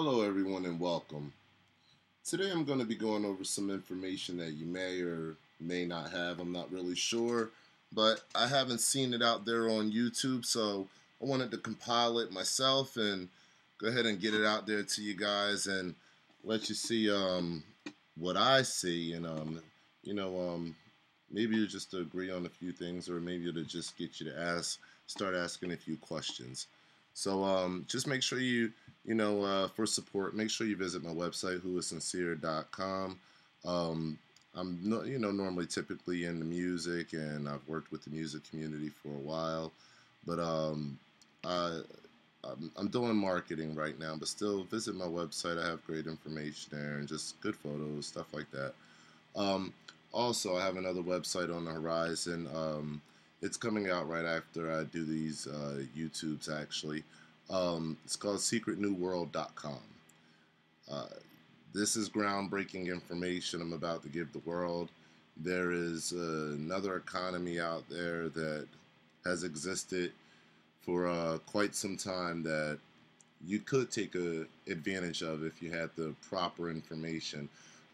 Hello everyone and welcome. Today I'm going to be going over some information that you may or may not have. I'm not really sure, but I haven't seen it out there on YouTube, so I wanted to compile it myself and go ahead and get it out there to you guys and let you see what I see, and maybe you just agree on a few things, or maybe it'll just get you to start asking a few questions. So just make sure for support, make sure you visit my website, whoissincere.com. I'm normally typically into music, and I've worked with the music community for a while, but I'm doing marketing right now, but still visit my website. I have great information there and just good photos, stuff like that. Also, I have another website on the horizon. It's coming out right after I do these YouTubes, actually. It's called secretnewworld.com. This is groundbreaking information I'm about to give the world. There is another economy out there that has existed for quite some time that you could take advantage of if you had the proper information.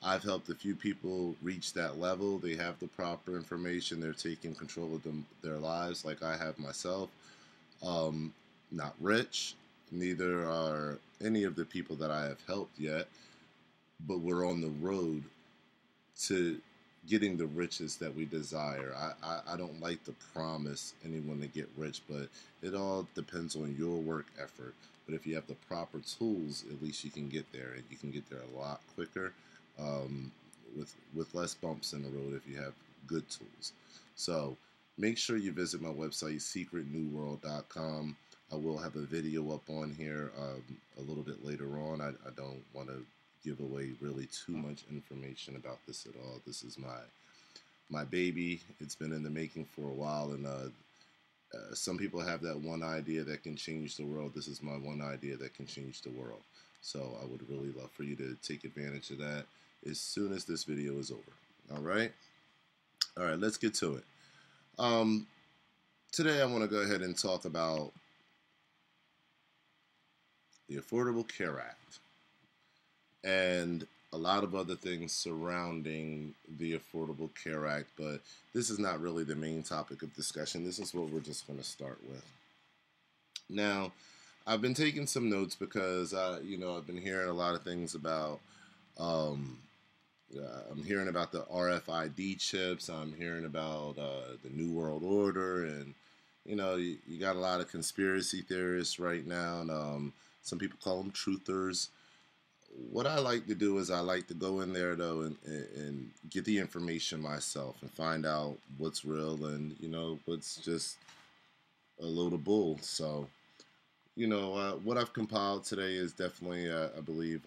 I've helped a few people reach that level. They have the proper information. They're taking control of their lives like I have myself. Not rich. Neither are any of the people that I have helped yet. But we're on the road to getting the riches that we desire. I don't like to promise anyone to get rich, but it all depends on your work effort. But if you have the proper tools, at least you can get there, and you can get there a lot quicker. With less bumps in the road if you have good tools. So make sure you visit my website, secretnewworld.com. I will have a video up on here a little bit later on. I don't want to give away really too much information about this at all. This is my baby. It's been in the making for a while, and some people have that one idea that can change the world. This is my one idea that can change the world. So I would really love for you to take advantage of that as soon as this video is over. All right, let's get to it. Today I want to go ahead and talk about the Affordable Care Act and a lot of other things surrounding the Affordable Care Act, but this is not really the main topic of discussion. This is what we're just going to start with. Now, I've been taking some notes because I've been hearing a lot of things about. I'm hearing about the RFID chips. I'm hearing about the New World Order, and you got a lot of conspiracy theorists right now, and some people call them truthers. What I like to do is I like to go in there though and get the information myself and find out what's real and what's just a load of bull. So. What I've compiled today is definitely, I believe,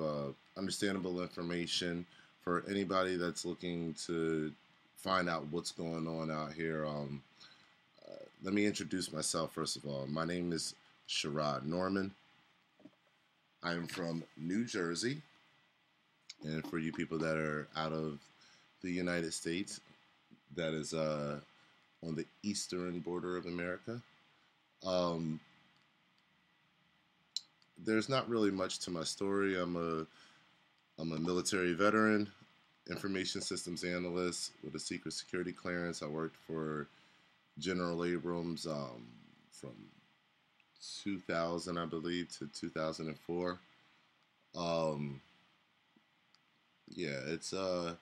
understandable information for anybody that's looking to find out what's going on out here. Let me introduce myself first of all. My name is Sherrod Norman. I'm from New Jersey. And for you people that are out of the United States, that is on the eastern border of America. There's not really much to my story. I'm a military veteran, information systems analyst with a secret security clearance. I worked for General Abrams from 2000, I believe, to 2004. It's I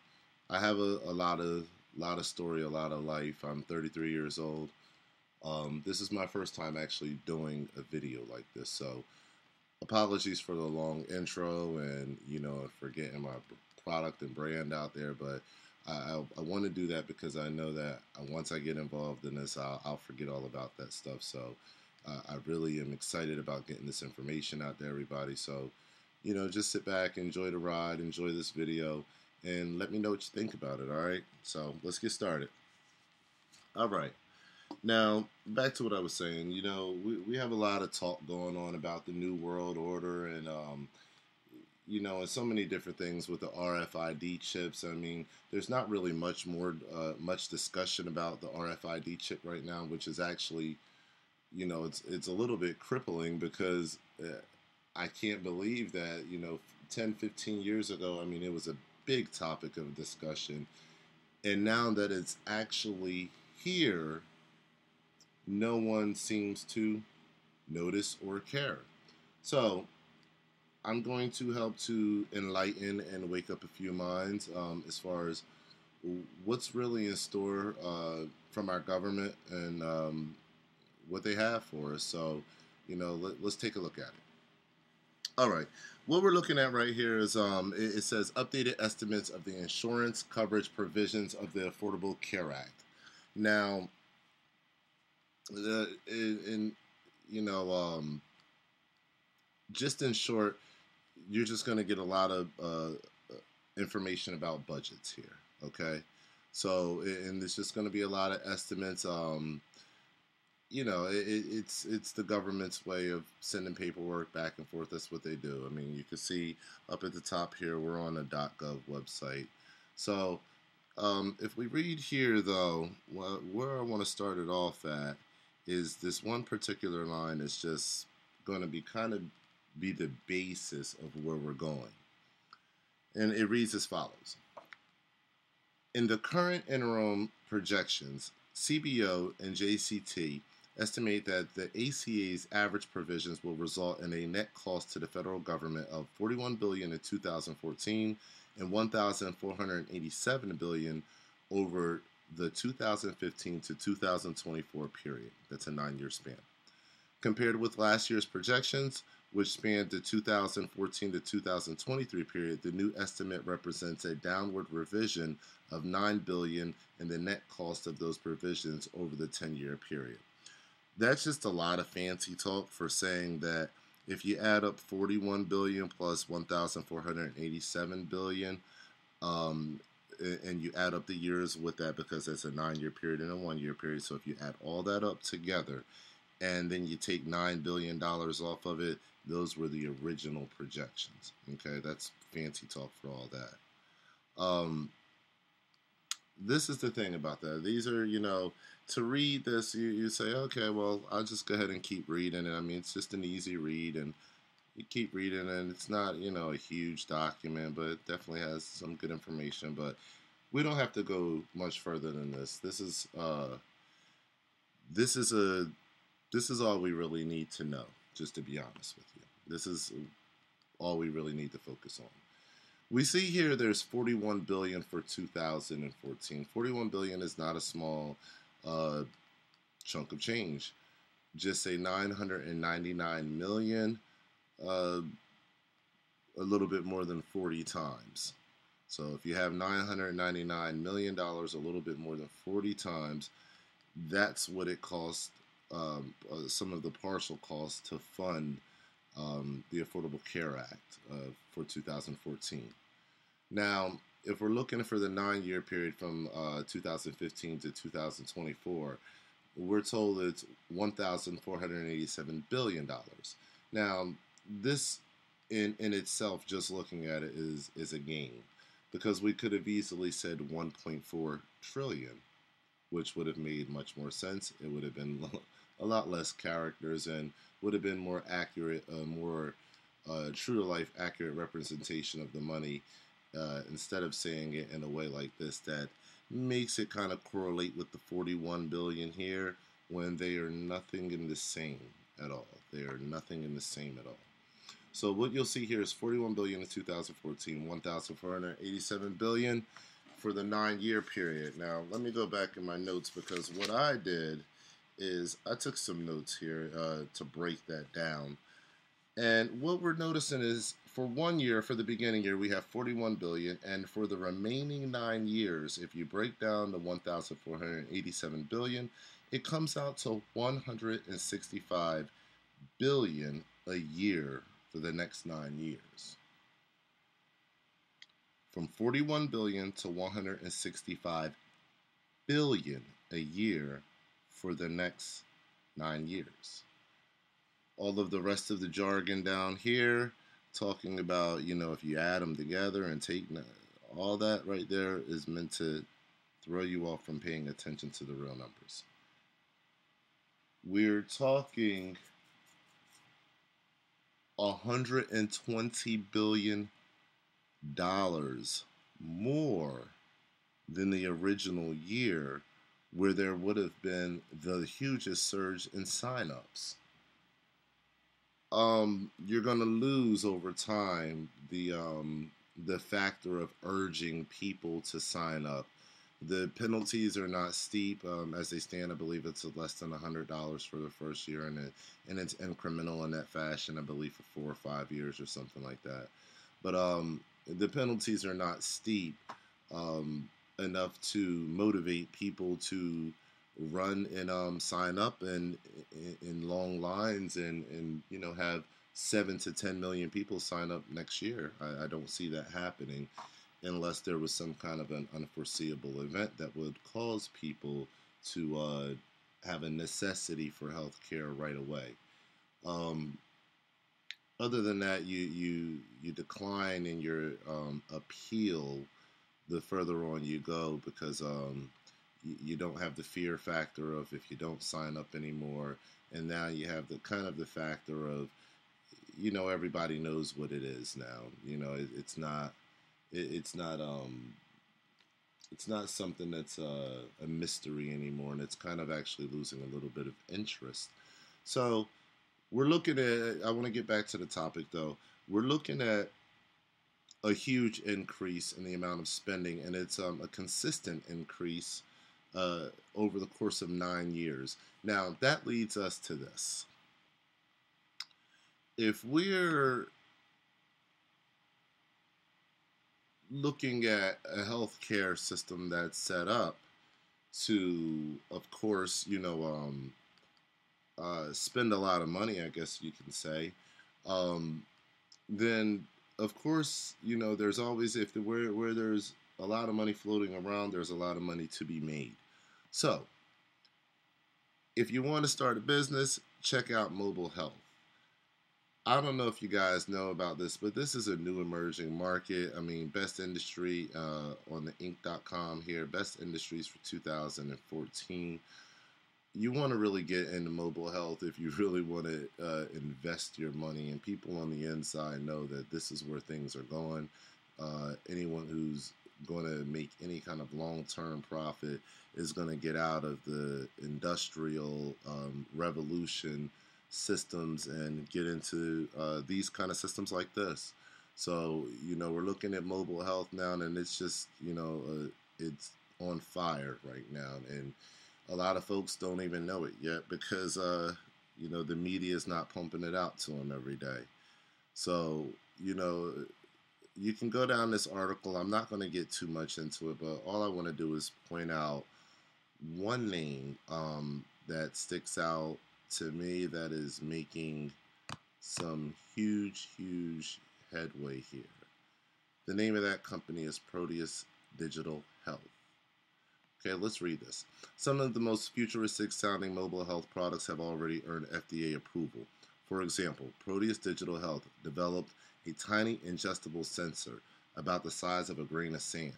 have a lot of story, a lot of life. I'm 33 years old. This is my first time actually doing a video like this, so apologies for the long intro and for getting my product and brand out there, but I want to do that because I know that once I get involved in this, I'll forget all about that stuff. So I really am excited about getting this information out there, everybody. So just sit back, enjoy the ride, enjoy this video, and let me know what you think about it. All right, so let's get started. All right. Now, back to what I was saying, we have a lot of talk going on about the New World Order and, and so many different things with the RFID chips. I mean, there's not really much discussion about the RFID chip right now, which is actually, it's a little bit crippling because I can't believe that, 10, 15 years ago, I mean, it was a big topic of discussion. And now that it's actually here, no one seems to notice or care. So I'm going to help to enlighten and wake up a few minds as far as what's really in store from our government and what they have for us. So, let's take a look at it. All right. What we're looking at right here is it says updated estimates of the insurance coverage provisions of the Affordable Care Act. Now, in you know, just in short, you're just going to get a lot of information about budgets here. Okay, so and there's just going to be a lot of estimates. It's the government's way of sending paperwork back and forth. That's what they do. I mean, you can see up at the top here, we're on a .gov website. So if we read here, though, where I want to start it off at is this one particular line is just going to be the basis of where we're going. And it reads as follows. In the current interim projections, CBO and JCT estimate that the ACA's average provisions will result in a net cost to the federal government of $41 billion in 2014 and $1,487 billion over the 2015 to 2024 period. That's a 9-year span. Compared with last year's projections, which spanned the 2014 to 2023 period, the new estimate represents a downward revision of $9 billion in the net cost of those provisions over the 10-year period. That's just a lot of fancy talk for saying that if you add up $41 billion plus $1,487 billion, and you add up the years with that, because it's a 9-year period and a 1-year period, so if you add all that up together, and then you take $9 billion off of it, those were the original projections. Okay, that's fancy talk for all that. This is the thing about that. These are, to read this, you say, okay, well, I'll just go ahead and keep reading it. I mean, it's just an easy read, and you keep reading, and it's not, a huge document, but it definitely has some good information. But we don't have to go much further than this. This is all we really need to know, just to be honest with you. This is all we really need to focus on. We see here there's $41 billion for 2014. $41 billion is not a small chunk of change. Just say $999 million, a little bit more than 40 times. So if you have $999 million, a little bit more than 40 times, that's what it costs, some of the partial costs to fund the Affordable Care Act for 2014. Now, if we're looking for the 9-year period from 2015 to 2024, we're told it's $1,487 billion. Now, this in itself, just looking at it, is a gain, because we could have easily said 1.4 trillion, which would have made much more sense. It would have been a lot less characters and would have been more accurate, more true to life accurate representation of the money, instead of saying it in a way like this that makes it kind of correlate with the 41 billion here, when they are nothing in the same at all. They are nothing in the same at all. So what you'll see here is 41 billion in 2014, 1,487 billion for the 9-year period. Now, let me go back in my notes, because what I did is I took some notes here to break that down. And what we're noticing is for 1 year, for the beginning year, we have 41 billion, and for the remaining 9 years, if you break down the 1,487 billion, it comes out to 165 billion a year for the next 9 years. From 41 billion to 165 billion a year for the next 9 years. All of the rest of the jargon down here, talking about, if you add them together and take all that right there, is meant to throw you off from paying attention to the real numbers. We're talking $120 billion more than the original year, where there would have been the hugest surge in signups. You're going to lose over time the factor of urging people to sign up. The penalties are not steep as they stand. I believe it's less than $100 for the first year, and it's incremental in that fashion. I believe for 4 or 5 years or something like that. But the penalties are not steep enough to motivate people to run and sign up in long lines and have 7 to 10 million people sign up next year. I don't see that happening unless there was some kind of an unforeseeable event that would cause people to have a necessity for health care right away. Other than that, you decline in your appeal the further on you go, because you don't have the fear factor of if you don't sign up anymore, and now you have the kind of the factor of everybody knows what it is now. It's not it's not something that's a mystery anymore, and it's kind of actually losing a little bit of interest. So we're looking at, I want to get back to the topic though. We're looking at a huge increase in the amount of spending, and it's a consistent increase over the course of 9 years. Now, that leads us to this. If we're looking at a healthcare system that's set up to, of course, spend a lot of money, I guess you can say, then of course, there's always, where there's a lot of money floating around, there's a lot of money to be made. So, if you want to start a business, check out mobile health. I don't know if you guys know about this, but this is a new emerging market. I mean, best industry on the Inc.com here, best industries for 2014. You want to really get into mobile health if you really want to invest your money, and people on the inside know that this is where things are going. Anyone who's going to make any kind of long-term profit is going to get out of the industrial revolution systems and get into these kind of systems like this. So, we're looking at mobile health now, and it's just, it's on fire right now. And a lot of folks don't even know it yet because, the media is not pumping it out to them every day. So, you can go down this article. I'm not going to get too much into it, but all I want to do is point out one name that sticks out to me that is making some huge headway here. The name of that company is Proteus Digital Health. Okay, let's read this. Some of the most futuristic sounding mobile health products have already earned FDA approval. For example, Proteus Digital Health developed a tiny ingestible sensor about the size of a grain of sand.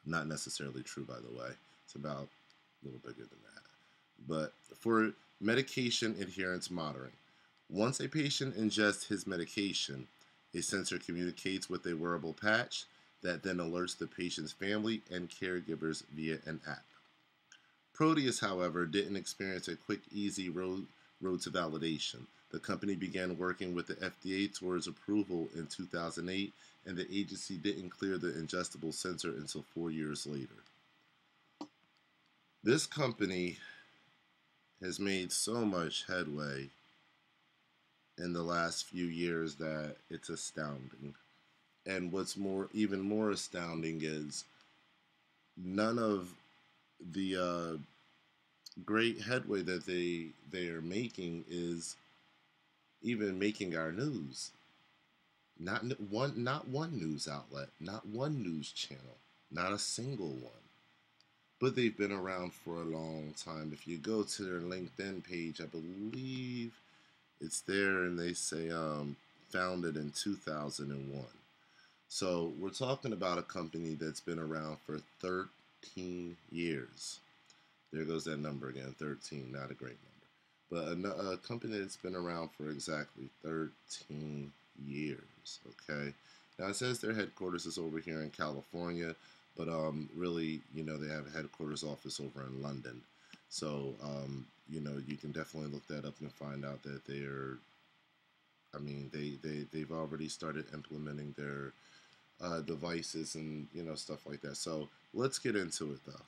Not necessarily true, by the way. It's about a little bigger than that. But for medication adherence monitoring, once a patient ingests his medication, a sensor communicates with a wearable patch that then alerts the patient's family and caregivers via an app. Proteus, however, didn't experience a quick, easy road to validation. The company began working with the FDA towards approval in 2008, and the agency didn't clear the ingestible sensor until 4 years later. This company has made so much headway in the last few years that it's astounding. And what's even more astounding is none of the great headway that they are making is even making our news. Not one news outlet, not one news channel, not a single one. But they've been around for a long time. If you go to their LinkedIn page, I believe it's there, and they say founded in 2001. So we're talking about a company that's been around for 13 years. There goes that number again, 13, not a great number. but a company that's been around for exactly 13 years. Okay, now it says their headquarters is over here in California, but really, they have a headquarters office over in London. So you can definitely look that up and find out that they're. I mean, they've already started implementing their devices and stuff like that. So let's get into it though.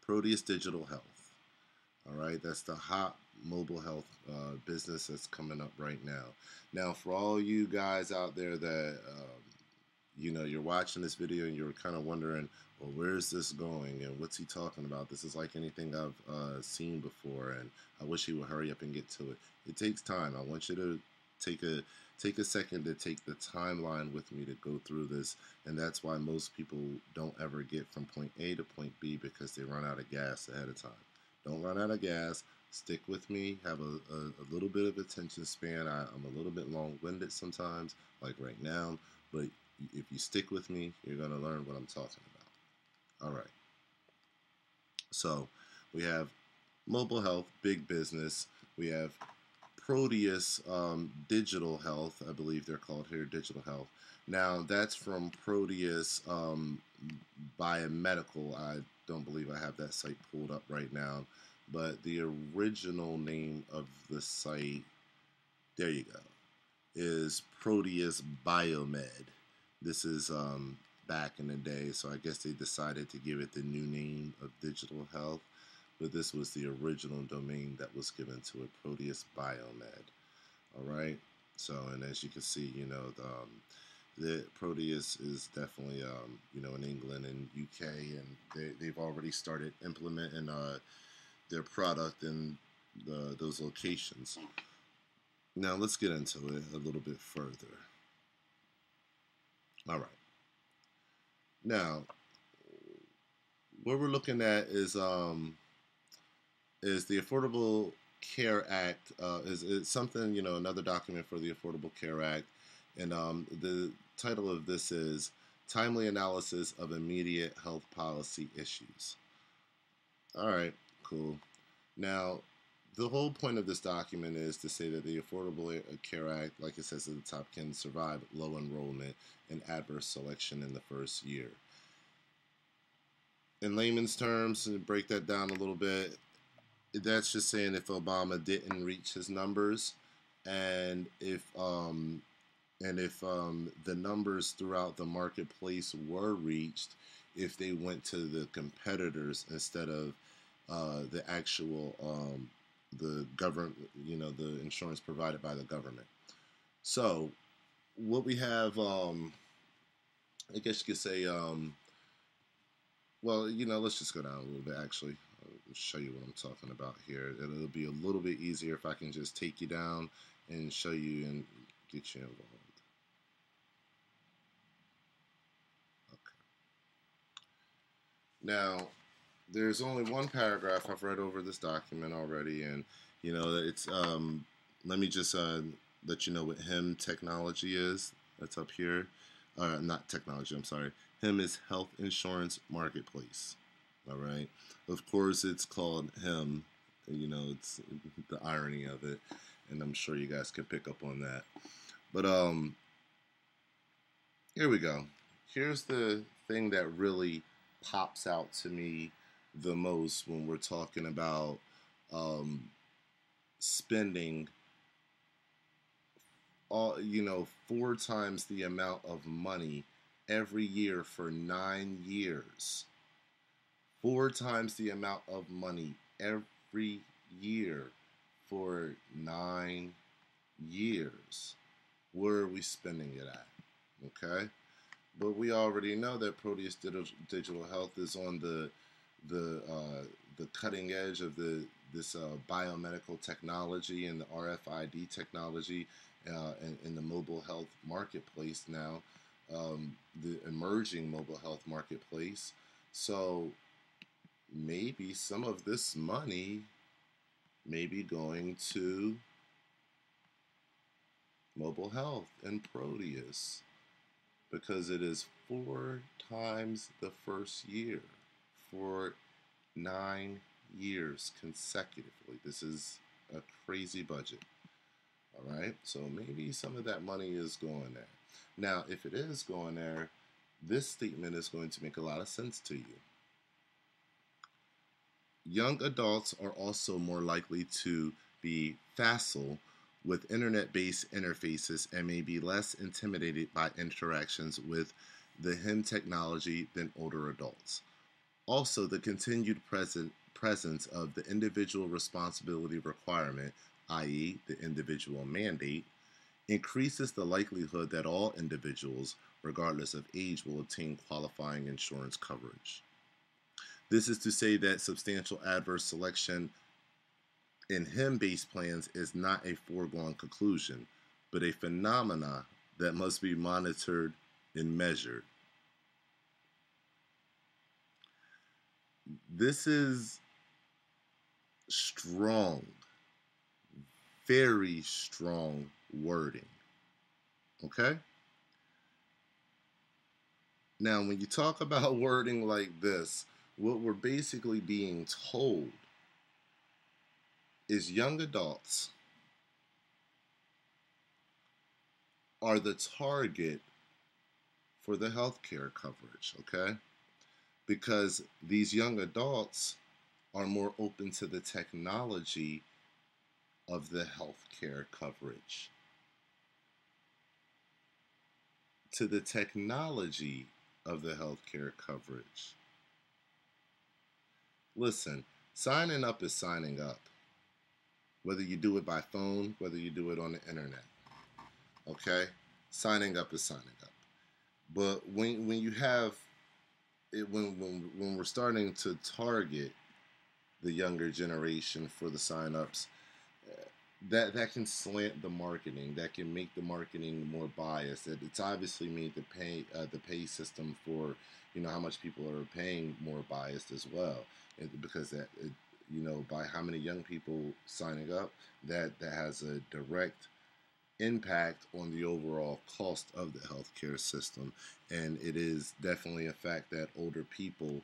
Proteus Digital Health. All right, that's the hot mobile health business that's coming up right now. Now, for all you guys out there that you're watching this video and you're kind of wondering, well, where's this going and what's he talking about? This is like anything I've seen before, and I wish he would hurry up and get to it. It takes time. I want you to take a second to take the timeline with me to go through this, and that's why most people don't ever get from point A to point B, because they run out of gas ahead of time. Don't run out of gas. Stick with me. Have a little bit of attention span. I'm a little bit long-winded sometimes, like right now, but if you stick with me, you're going to learn what I'm talking about. All right. So we have mobile health, big business. We have Proteus Digital Health, I believe they're called here, Digital Health. Now, that's from Proteus Biomedical. I don't believe I have that site pulled up right now, but the original name of the site, there you go, is Proteus Biomed. This is back in the day, so I guess they decided to give it the new name of Digital Health, but this was the original domain that was given to it, Proteus Biomed. All right, so, and as you can see, the Proteus is definitely, in England and UK, and they've already started implementing their product in those locations. Now, let's get into it a little bit further. All right. Now, what we're looking at is the Affordable Care Act. Is something, another document for the Affordable Care Act, and the title of this is Timely Analysis of Immediate Health Policy Issues. All right, cool. Now, the whole point of this document is to say that the Affordable Care Act, like it says at the top, can survive low enrollment and adverse selection in the first year. In layman's terms, to break that down a little bit, that's just saying if Obama didn't reach his numbers, and if the numbers throughout the marketplace were reached, if they went to the competitors instead of the actual the government, the insurance provided by the government. So what we have, I guess you could say, well, let's just go down a little bit, actually. I'll show you what I'm talking about here. It'll be a little bit easier if I can just take you down and show you and get you involved. Okay. Now, there's only one paragraph. I've read over this document already, and it's let me just let you know what HIM technology is. That's up here. Not technology, I'm sorry. HIM is Health Insurance Marketplace. All right. Of course, it's called HIM. It's the irony of it, and I'm sure you guys can pick up on that. But here we go. Here's the thing that really pops out to me the most when we're talking about spending 4 times the amount of money every year for 9 years. 4 times the amount of money every year for 9 years. Where are we spending it at? Okay? But we already know that Proteus Digital Health is on the cutting edge of this biomedical technology and the RFID technology in the mobile health marketplace now, the emerging mobile health marketplace. So maybe some of this money may be going to mobile health and Proteus, because it is 4 times the first year for 9 years consecutively. This is a crazy budget. All right, so maybe some of that money is going there. Now, if it is going there, this statement is going to make a lot of sense to you. Young adults are also more likely to be facile with internet-based interfaces and may be less intimidated by interactions with the HIM technology than older adults. Also, the continued presence of the individual responsibility requirement, i.e., the individual mandate, increases the likelihood that all individuals, regardless of age, will obtain qualifying insurance coverage. This is to say that substantial adverse selection in HIM-based plans is not a foregone conclusion, but a phenomena that must be monitored and measured. This is strong, very strong wording. Okay? Now, when you talk about wording like this, what we're basically being told is young adults are the target for the healthcare coverage, okay? Because these young adults are more open to the technology of the healthcare coverage. To the technology of the healthcare coverage. Listen, signing up is signing up. Whether you do it by phone, whether you do it on the internet. Okay? Signing up is signing up. But when you have it, when we're starting to target the younger generation for the sign-ups, that can slant the marketing. That can make the marketing more biased. It's obviously made the pay system for how much people are paying more biased as well, because by how many young people signing up, that has a direct impact on the overall cost of the healthcare system. And it is definitely a fact that older people,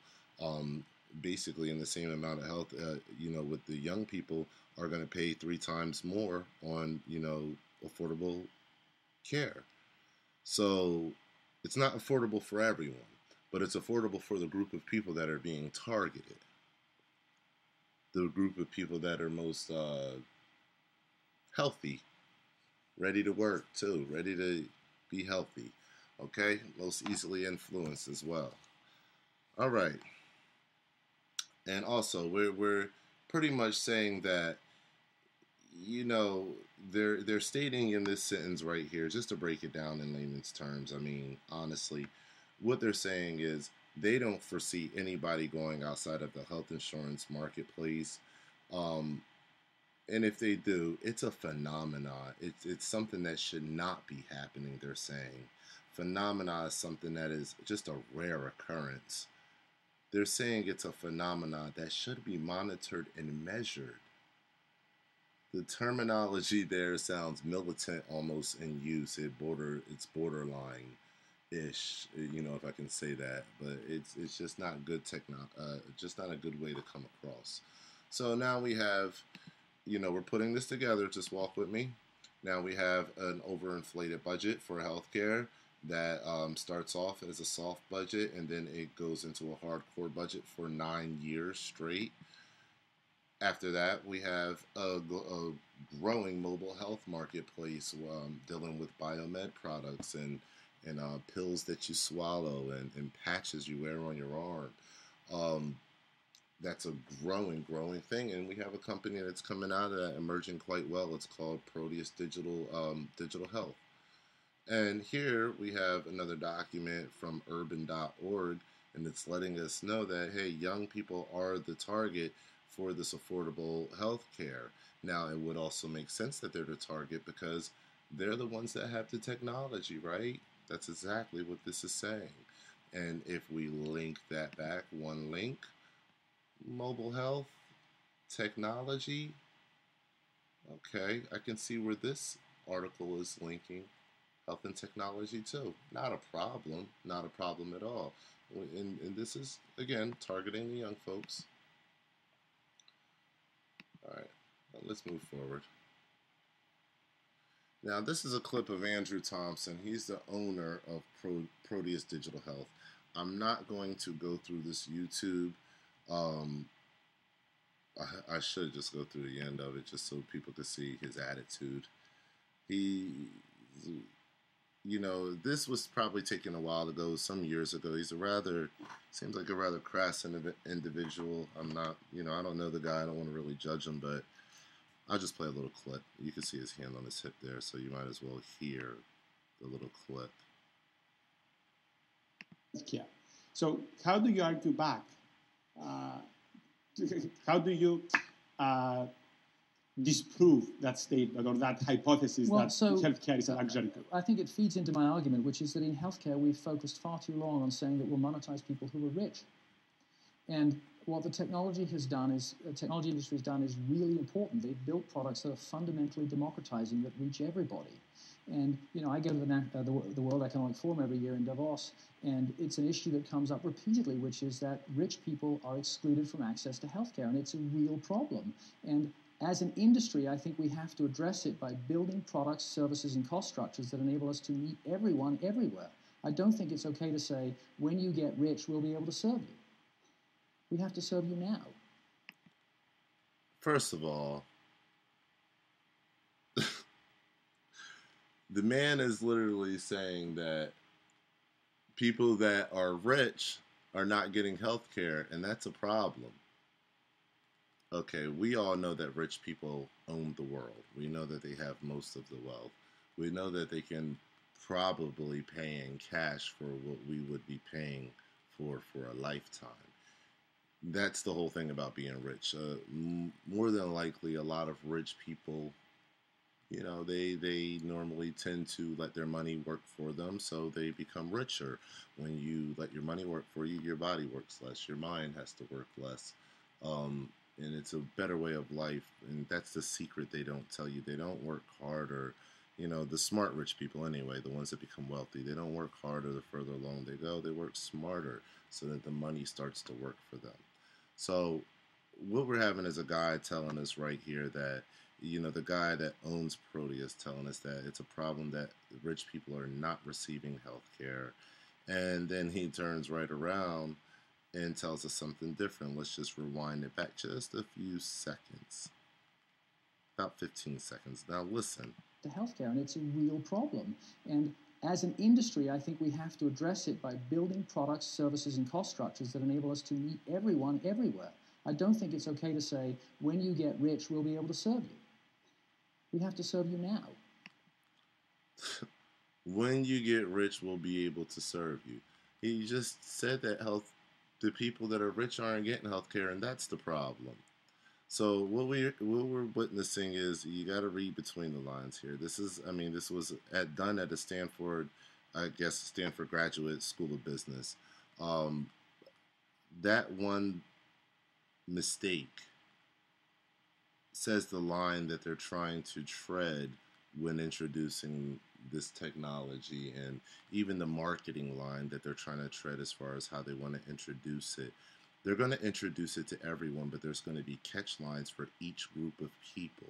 basically in the same amount of health, with the young people, are going to pay 3 times more on, affordable care. So it's not affordable for everyone, but it's affordable for the group of people that are being targeted. The group of people that are most healthy, ready to work too, ready to be healthy, okay? Most easily influenced as well. All right. And also, we're pretty much saying that, they're stating in this sentence right here, just to break it down in layman's terms, I mean, honestly, what they're saying is they don't foresee anybody going outside of the health insurance marketplace. And if they do, it's a phenomenon. It's something that should not be happening, they're saying. Phenomena is something that is just a rare occurrence. They're saying it's a phenomenon that should be monitored and measured. The terminology there sounds militant almost in use. It's borderline-ish, if I can say that. But it's just not good just not a good way to come across. So now we have, we're putting this together. Just walk with me. Now we have an overinflated budget for healthcare that starts off as a soft budget, and then it goes into a hardcore budget for 9 years straight. After that, we have a growing mobile health marketplace dealing with biomed products and pills that you swallow and patches you wear on your arm. That's a growing thing, and we have a company that's coming out of that, emerging quite well. It's called Proteus Digital Health. And here we have another document from urban.org, and it's letting us know that, hey, young people are the target for this affordable health care. Now, it would also make sense that they're the target because they're the ones that have the technology, right? That's exactly what this is saying. And if we link that back, one link, mobile health, technology, okay, I can see where this article is linking health and technology too. Not a problem at all. And this is, again, targeting the young folks. All right, Let's move forward. Now, this is a clip of Andrew Thompson. He's the owner of Proteus Digital Health. I'm not going to go through this YouTube. Um, I should just go through the end of it just so people can see his attitude. He, this was probably taken a while ago, some years ago. Seems like a rather crass individual. I'm not, I don't know the guy. I don't want to really judge him, but I'll just play a little clip. You can see his hand on his hip there, so you might as well hear the little clip. Yeah. So how do you argue back? How do you disprove that statement or that hypothesis that healthcare is a luxury good? I think it feeds into my argument, which is that in healthcare we've focused far too long on saying that we'll monetize people who are rich. And what the technology industry has done is really important. They've built products that are fundamentally democratizing, that reach everybody. And, I go to the World Economic Forum every year in Davos, and it's an issue that comes up repeatedly, which is that rich people are excluded from access to healthcare, and it's a real problem. And as an industry, I think we have to address it by building products, services, and cost structures that enable us to meet everyone everywhere. I don't think it's okay to say, when you get rich, we'll be able to serve you. We have to serve you now. First of all, the man is literally saying that people that are rich are not getting health care, and that's a problem. Okay, we all know that rich people own the world. We know that they have most of the wealth. We know that they can probably pay in cash for what we would be paying for a lifetime. That's the whole thing about being rich. More than likely, a lot of rich people, they normally tend to let their money work for them, so they become richer. When you let your money work for you, your body works less, your mind has to work less, and it's a better way of life. And that's the secret they don't tell you. They don't work harder. The smart rich people anyway, the ones that become wealthy, they don't work harder the further along they go. They work smarter so that the money starts to work for them. So what we're having is a guy telling us right here that, the guy that owns Proteus telling us that it's a problem that rich people are not receiving health care. And then he turns right around and tells us something different. Let's just rewind it back just a few seconds. About 15 seconds. Now listen. To healthcare, and it's a real problem. And as an industry, I think we have to address it by building products, services, and cost structures that enable us to meet everyone everywhere. I don't think it's okay to say, when you get rich, we'll be able to serve you. We have to serve you now. When you get rich, we'll be able to serve you. He just said that the people that are rich aren't getting health care, and that's the problem. So what we're witnessing is, you got to read between the lines here. This was done at a Stanford Graduate School of Business. That one mistake says the line that they're trying to tread when introducing this technology, and even the marketing line that they're trying to tread as far as how they want to introduce it. They're going to introduce it to everyone, but there's going to be catch lines for each group of people.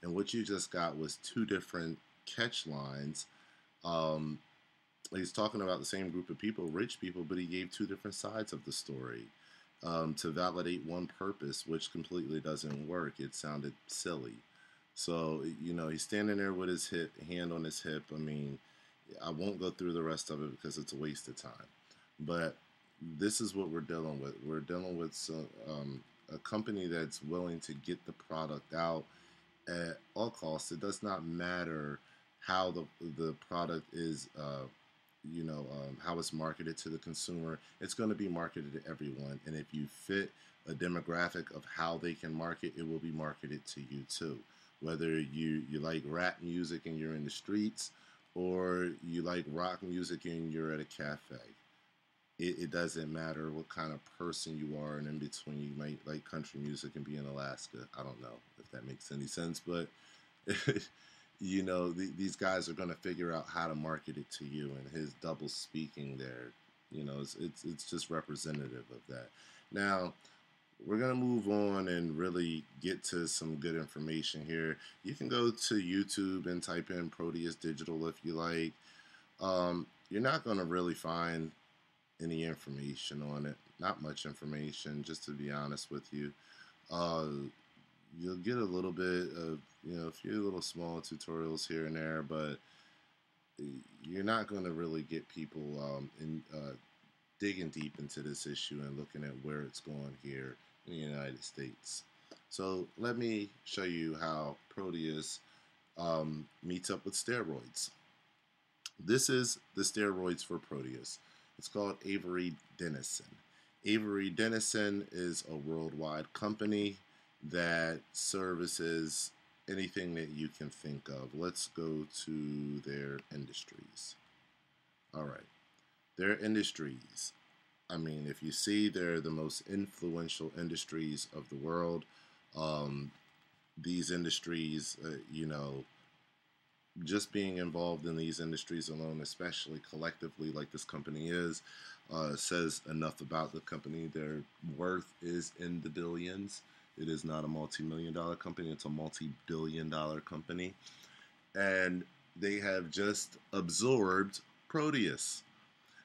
And what you just got was two different catch lines. He's talking about the same group of people, rich people, but he gave two different sides of the story to validate one purpose, which completely doesn't work. It sounded silly. So, he's standing there with his hand on his hip. I won't go through the rest of it because it's a waste of time. But this is what we're dealing with. We're dealing with a company that's willing to get the product out at all costs. It does not matter how the product is, how it's marketed to the consumer. It's going to be marketed to everyone. And if you fit a demographic of how they can market, it will be marketed to you too. Whether you like rap music and you're in the streets, or you like rock music and you're at a cafe. It doesn't matter what kind of person you are, and in between, you might like country music and be in Alaska. I don't know if that makes any sense, but these guys are going to figure out how to market it to you, and his double speaking there, it's just representative of that. Now, we're going to move on and really get to some good information here. You can go to YouTube and type in Proteus Digital if you like. You're not going to really find any information on it. Not much information, just to be honest with you. You'll get a little bit of, a few little small tutorials here and there, but you're not going to really get people digging deep into this issue and looking at where it's going here in the United States. So let me show you how Proteus meets up with steroids. This is the steroids for Proteus. It's called Avery Dennison. Avery Dennison is a worldwide company that services anything that you can think of. Let's go to their industries. All right. Their industries. I mean, if you see, they're the most influential industries of the world. These industries, just being involved in these industries alone, especially collectively like this company is, says enough about the company. Their worth is in the billions. It is not a multi-million-dollar company. It's a multi-billion-dollar company. And they have just absorbed Proteus.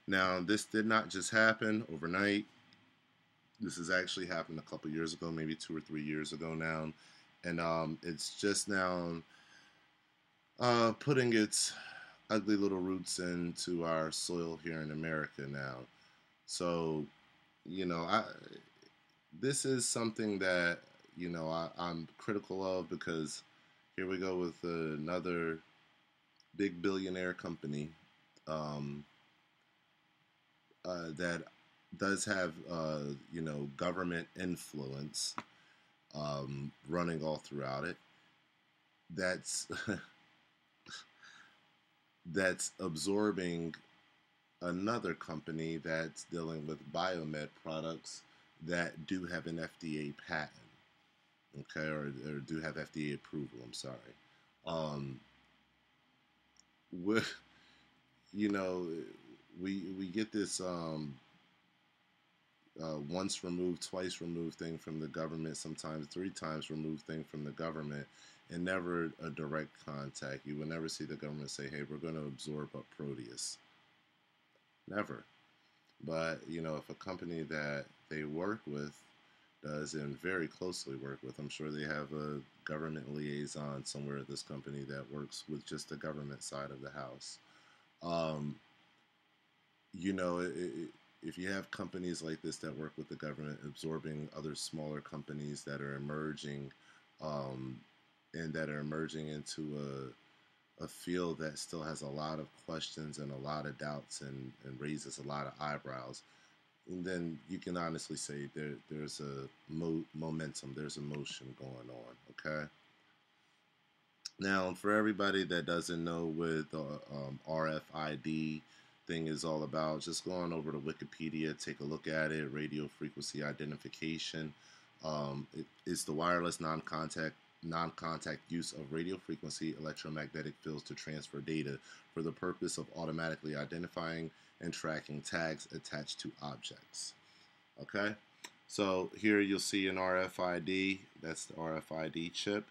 Now, this did not just happen overnight. This has actually happened a couple years ago, maybe 2 or 3 years ago now. And it's just now putting its ugly little roots into our soil here in America now. So, this is something that, I'm critical of, because here we go with another big billionaire company that does have, government influence running all throughout it. That's that's absorbing another company that's dealing with biomed products that do have an FDA patent, okay, or do have FDA approval. I'm sorry. With we get this once removed, twice removed thing from the government, sometimes 3 times removed thing from the government, and never a direct contact. You will never see the government say, hey, we're going to absorb up Proteus. Never. But, if a company that they work with does, and very closely work with, I'm sure they have a government liaison somewhere at this company that works with just the government side of the house. If you have companies like this that work with the government absorbing other smaller companies that are emerging, and that are emerging into a field that still has a lot of questions and a lot of doubts and raises a lot of eyebrows, and then you can honestly say there's a momentum, there's a motion going on, okay? Now, for everybody that doesn't know what the RFID thing is all about, just go on over to Wikipedia, take a look at it. Radio frequency identification. It is the wireless non-contact use of radio frequency electromagnetic fields to transfer data for the purpose of automatically identifying and tracking tags attached to objects. Okay, so here you'll see an RFID. That's the RFID chip,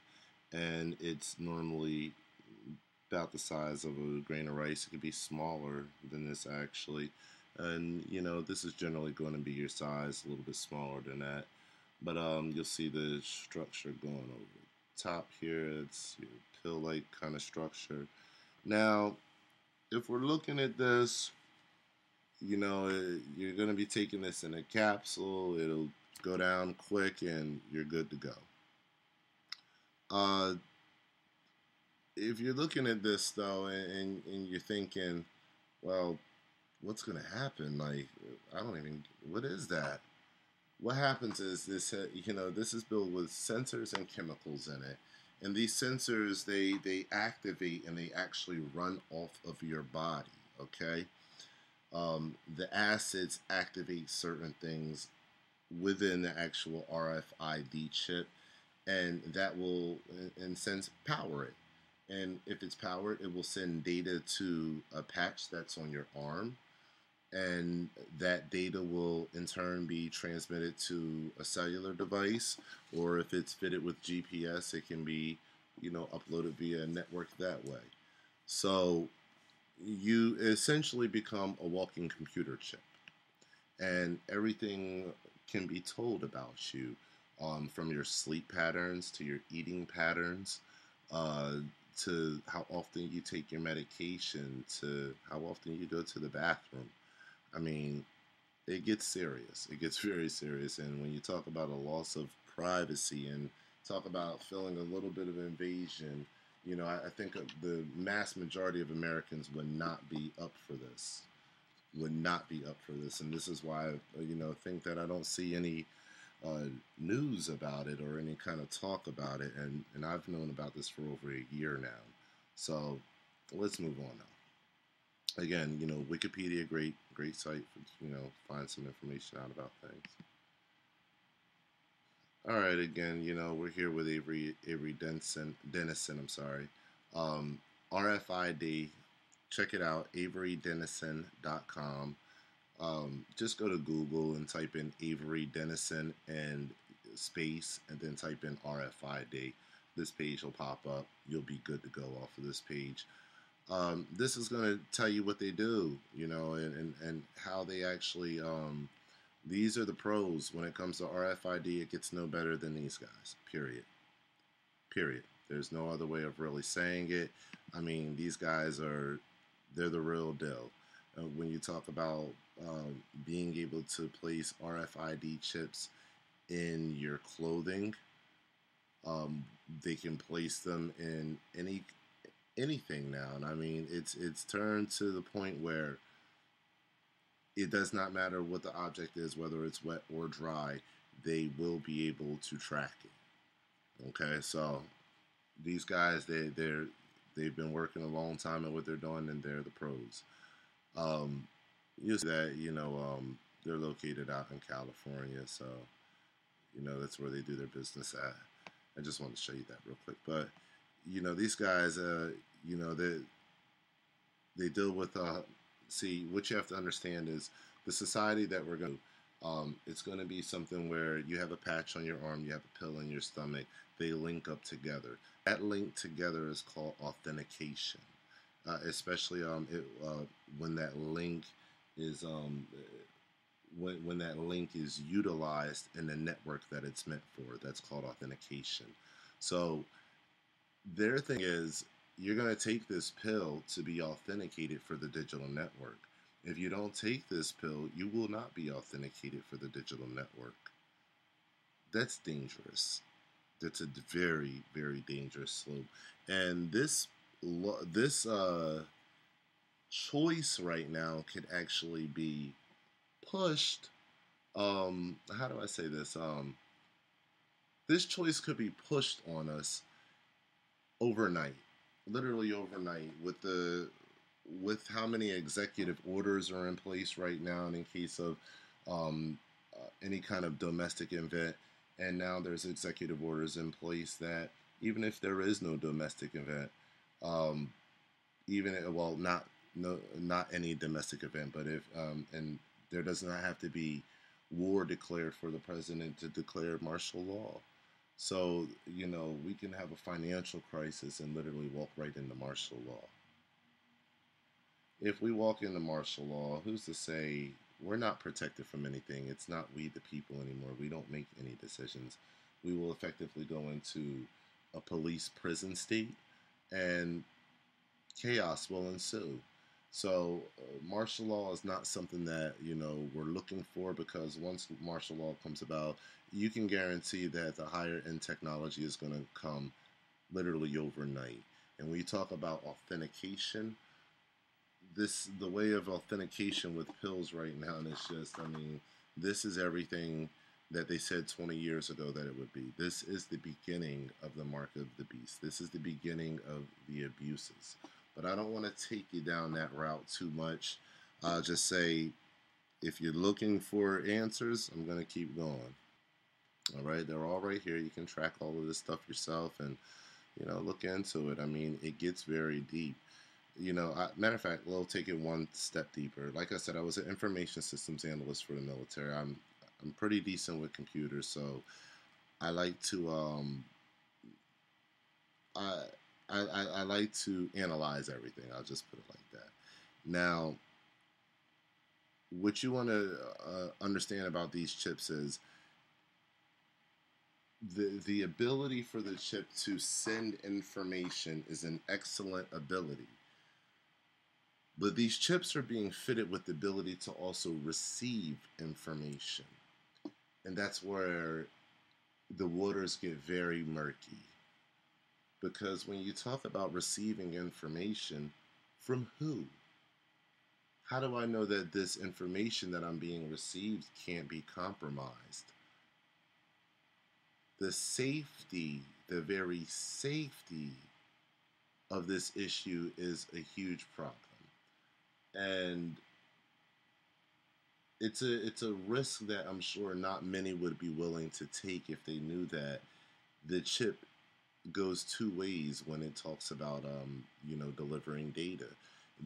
and it's normally about the size of a grain of rice. It could be smaller than this actually, and this is generally going to be your size, a little bit smaller than that. But you'll see the structure going over the top here. It's your pill-like kind of structure. Now, if we're looking at this, you're going to be taking this in a capsule. It'll go down quick, and you're good to go. If you're looking at this, though, and you're thinking, well, what's going to happen? Like, what is that? What happens is this, this is built with sensors and chemicals in it. And these sensors, they activate and they actually run off of your body, okay? The acids activate certain things within the actual RFID chip, and that will, in a sense, power it. And if it's powered, it will send data to a patch that's on your arm, and that data will in turn be transmitted to a cellular device, or if it's fitted with GPS, it can be, uploaded via a network that way. So you essentially become a walking computer chip, and everything can be told about you, from your sleep patterns to your eating patterns, uh, to how often you take your medication, to how often you go to the bathroom. I mean, it gets serious. It gets very serious. And when you talk about a loss of privacy and talk about feeling a little bit of invasion, I think the mass majority of Americans would not be up for this. Would not be up for this. And this is why, think that I don't see any news about it or any kind of talk about it. And I've known about this for over a year now. So let's move on now. Again, Wikipedia, great site for, find some information out about things. All right, again, we're here with Avery Dennison, I'm sorry. RFID, check it out, averydennison.com. Just go to Google and type in Avery Dennison and space, and then type in RFID. This page will pop up. You'll be good to go off of this page. This is going to tell you what they do, and how they actually, these are the pros. When it comes to RFID, it gets no better than these guys, period. There's no other way of really saying it. I mean, these guys they're the real deal. When you talk about being able to place RFID chips in your clothing, they can place them in anything now. And I mean, it's turned to the point where it does not matter what the object is, whether it's wet or dry, they will be able to track it. Okay, so these guys, they've been working a long time at what they're doing, and they're the pros. You see that, they're located out in California, so that's where they do their business at. I just wanted to show you that real quick. But these guys, they deal with. See, what you have to understand is the society that we're going to. It's going to be something where you have a patch on your arm, you have a pill in your stomach. They link up together. That link together is called authentication. Especially when that link is when that link is utilized in the network that it's meant for. That's called authentication. So their thing is, you're going to take this pill to be authenticated for the digital network. If you don't take this pill, you will not be authenticated for the digital network. That's dangerous. That's a very, very dangerous slope. And this choice right now could actually be pushed. How do I say this? This choice could be pushed on us overnight, literally overnight, with how many executive orders are in place right now, and in case of any kind of domestic event. And now there's executive orders in place that even if there is no domestic event, not any domestic event, but if and there does not have to be war declared for the president to declare martial law. So, we can have a financial crisis and literally walk right into martial law. If we walk into martial law, who's to say we're not protected from anything? It's not we the people anymore. We don't make any decisions. We will effectively go into a police prison state, and chaos will ensue. So martial law is not something that, we're looking for, because once martial law comes about, you can guarantee that the higher end technology is going to come literally overnight. And when you talk about authentication, the way of authentication with pills right now, and it's just, this is everything that they said 20 years ago that it would be. This is the beginning of the mark of the beast. This is the beginning of the abuses. But I don't want to take you down that route too much. I'll just say, if you're looking for answers, I'm going to keep going. All right, they're all right here. You can track all of this stuff yourself and, look into it. It gets very deep. Matter of fact, we'll take it one step deeper. Like I said, I was an information systems analyst for the military. I'm pretty decent with computers, so I like to I, I like to analyze everything. I'll just put it like that. Now, what you want to understand about these chips is the ability for the chip to send information is an excellent ability. But these chips are being fitted with the ability to also receive information. And that's where the waters get very murky. Because when you talk about receiving information, from who? How do I know that this information that I'm being received can't be compromised? The safety, the very safety of this issue is a huge problem. And it's a risk that I'm sure not many would be willing to take if they knew that the chip goes two ways when it talks about delivering data.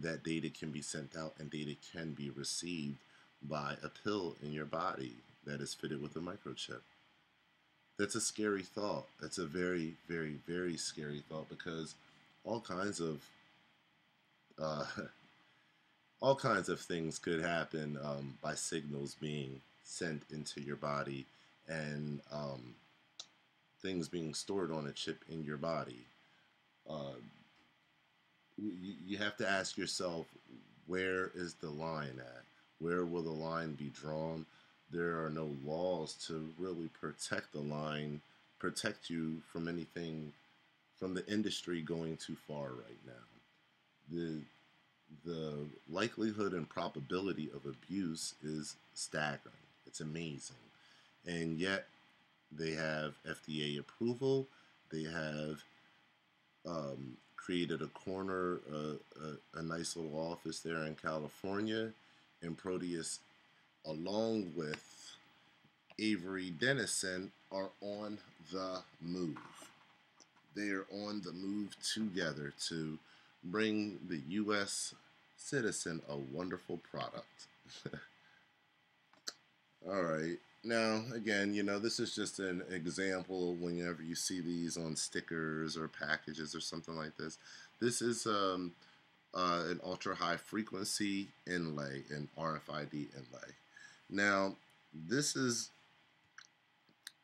That data can be sent out and data can be received by a pill in your body that is fitted with a microchip. That's a scary thought. That's a very, very, very scary thought, because all kinds of all kinds of things could happen by signals being sent into your body, and things being stored on a chip in your body. You have to ask yourself, where is the line at? Where will the line be drawn? There are no laws to really protect the line, protect you from anything, from the industry going too far right now. The likelihood and probability of abuse is staggering. It's amazing. And yet they have FDA approval. They have created a corner, a nice little office there in California. And Proteus, along with Avery Dennison, are on the move. They are on the move together to bring the U.S. citizen a wonderful product. All right. Now, again, this is just an example. Whenever you see these on stickers or packages or something like this, this is an ultra high frequency inlay, an RFID inlay. Now, this is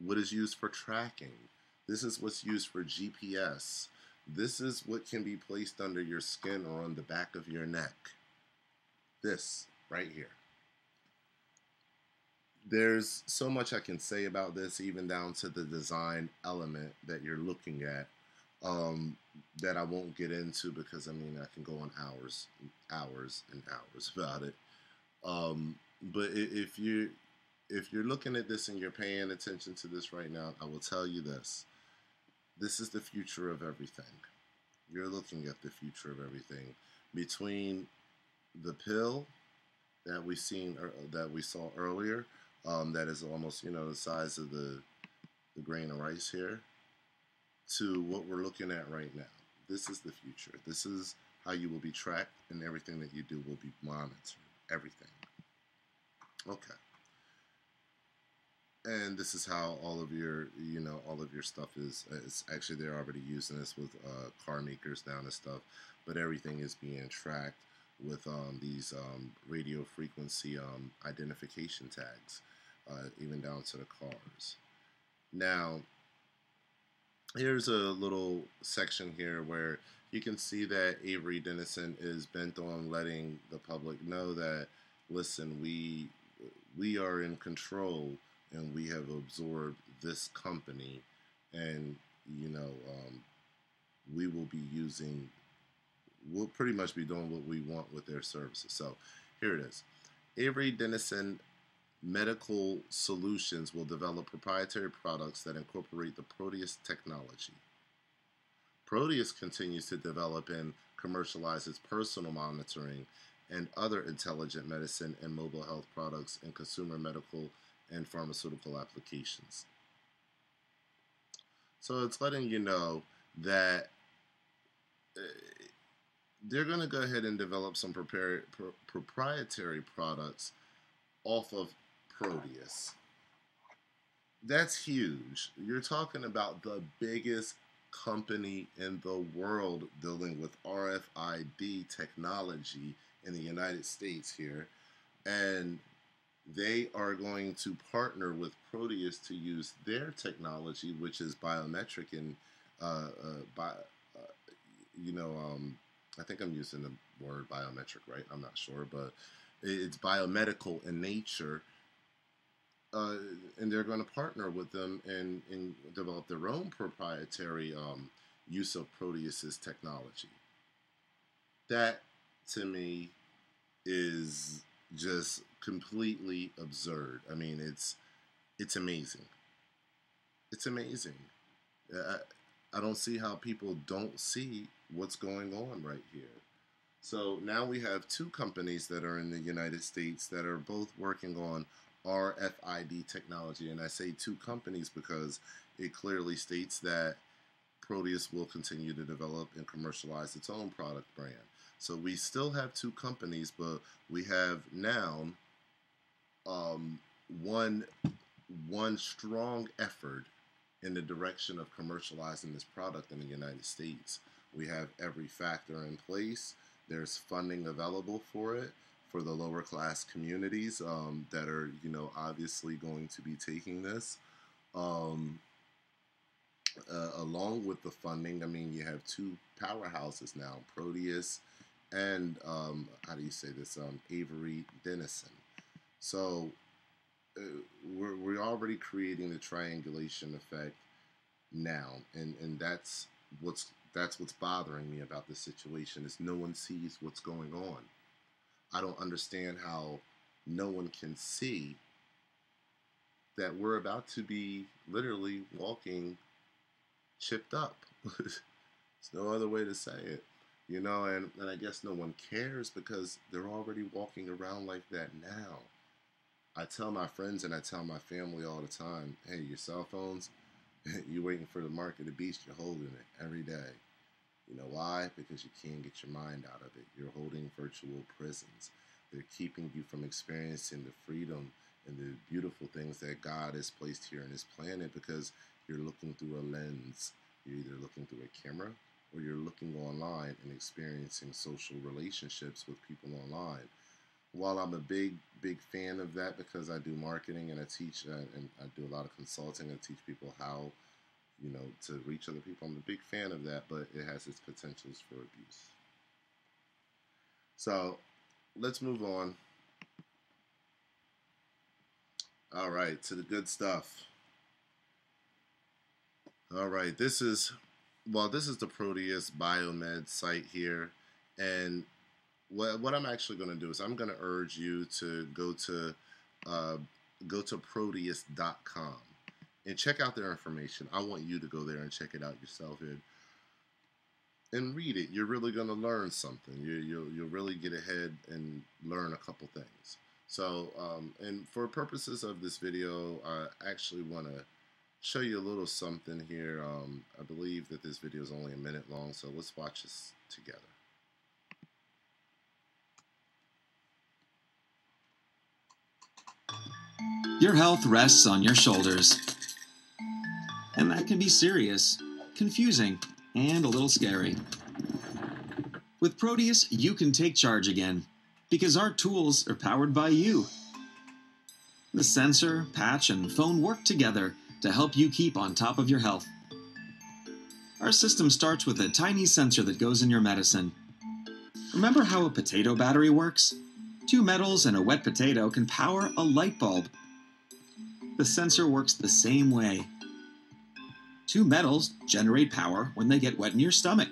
what is used for tracking. This is what's used for GPS. This is what can be placed under your skin or on the back of your neck. This right here. There's so much I can say about this, even down to the design element that you're looking at, that I won't get into, because I can go on hours and hours about it. But if you're looking at this and you're paying attention to this right now, I will tell you this. This is the future of everything. You're looking at the future of everything. Between the pill that we saw earlier, that is almost the size of the grain of rice here, to what we're looking at right now. This is the future. This is how you will be tracked, and everything that you do will be monitored. Everything. Okay. And this is how all of your stuff is actually, they're already using this with car makers now and stuff, but everything is being tracked with these radio frequency identification tags, even down to the cars. Now, here's a little section here where you can see that Avery Dennison is bent on letting the public know that, listen, we are in control, and we have absorbed this company, and we'll pretty much be doing what we want with their services. So here it is. Avery Dennison Medical Solutions will develop proprietary products that incorporate the Proteus technology. Proteus continues to develop and commercialize its personal monitoring and other intelligent medicine and mobile health products in consumer medical and pharmaceutical applications. So it's letting you know that they're going to go ahead and develop some proprietary products off of Proteus. That's huge. You're talking about the biggest company in the world dealing with RFID technology in the United States here. And they are going to partner with Proteus to use their technology, which is biometric and, I think I'm using the word biometric, right? I'm not sure, but it's biomedical in nature. And they're going to partner with them and develop their own proprietary use of Proteus's technology. That, to me, is just completely absurd. I mean, it's amazing. It's amazing. I don't see how people don't see what's going on right here. So now we have two companies that are in the United States that are both working on RFID technology. And I say two companies because it clearly states that Proteus will continue to develop and commercialize its own product brand. So we still have two companies, but we have now one strong effort in the direction of commercializing this product in the United States. We have every factor in place. There's funding available for it for the lower class communities that are, obviously going to be taking this. Along with the funding, I mean, you have two powerhouses now, Proteus and, Avery Dennison. So we're already creating the triangulation effect now, and that's what's bothering me about this situation is no one sees what's going on. I don't understand how no one can see that we're about to be literally walking chipped up. There's no other way to say it, and I guess no one cares because they're already walking around like that now. I tell my friends and I tell my family all the time, hey, your cell phones, you're waiting for the mark of the beast, you're holding it every day. You know why? Because you can't get your mind out of it. You're holding virtual prisons. They're keeping you from experiencing the freedom and the beautiful things that God has placed here on this planet because you're looking through a lens. You're either looking through a camera or you're looking online and experiencing social relationships with people online. While I'm a big fan of that because I do marketing and I teach and I do a lot of consulting and teach people how to reach other people. I'm a big fan of that, but it has its potentials for abuse. So let's move on. All right, to the good stuff. All right, this is the Proteus Biomed site here, and what I'm actually going to do is I'm going to urge you to go to Proteus.com. and check out their information. I want you to go there and check it out yourself and read it. You're really going to learn something. You'll really get ahead and learn a couple things. So, and for purposes of this video, I actually want to show you a little something here. I believe that this video is only a minute long, so let's watch this together. Your health rests on your shoulders. And that can be serious, confusing, and a little scary. With Proteus, you can take charge again, because our tools are powered by you. The sensor, patch, and phone work together to help you keep on top of your health. Our system starts with a tiny sensor that goes in your medicine. Remember how a potato battery works? 2 metals and a wet potato can power a light bulb. The sensor works the same way. 2 metals generate power when they get wet in your stomach.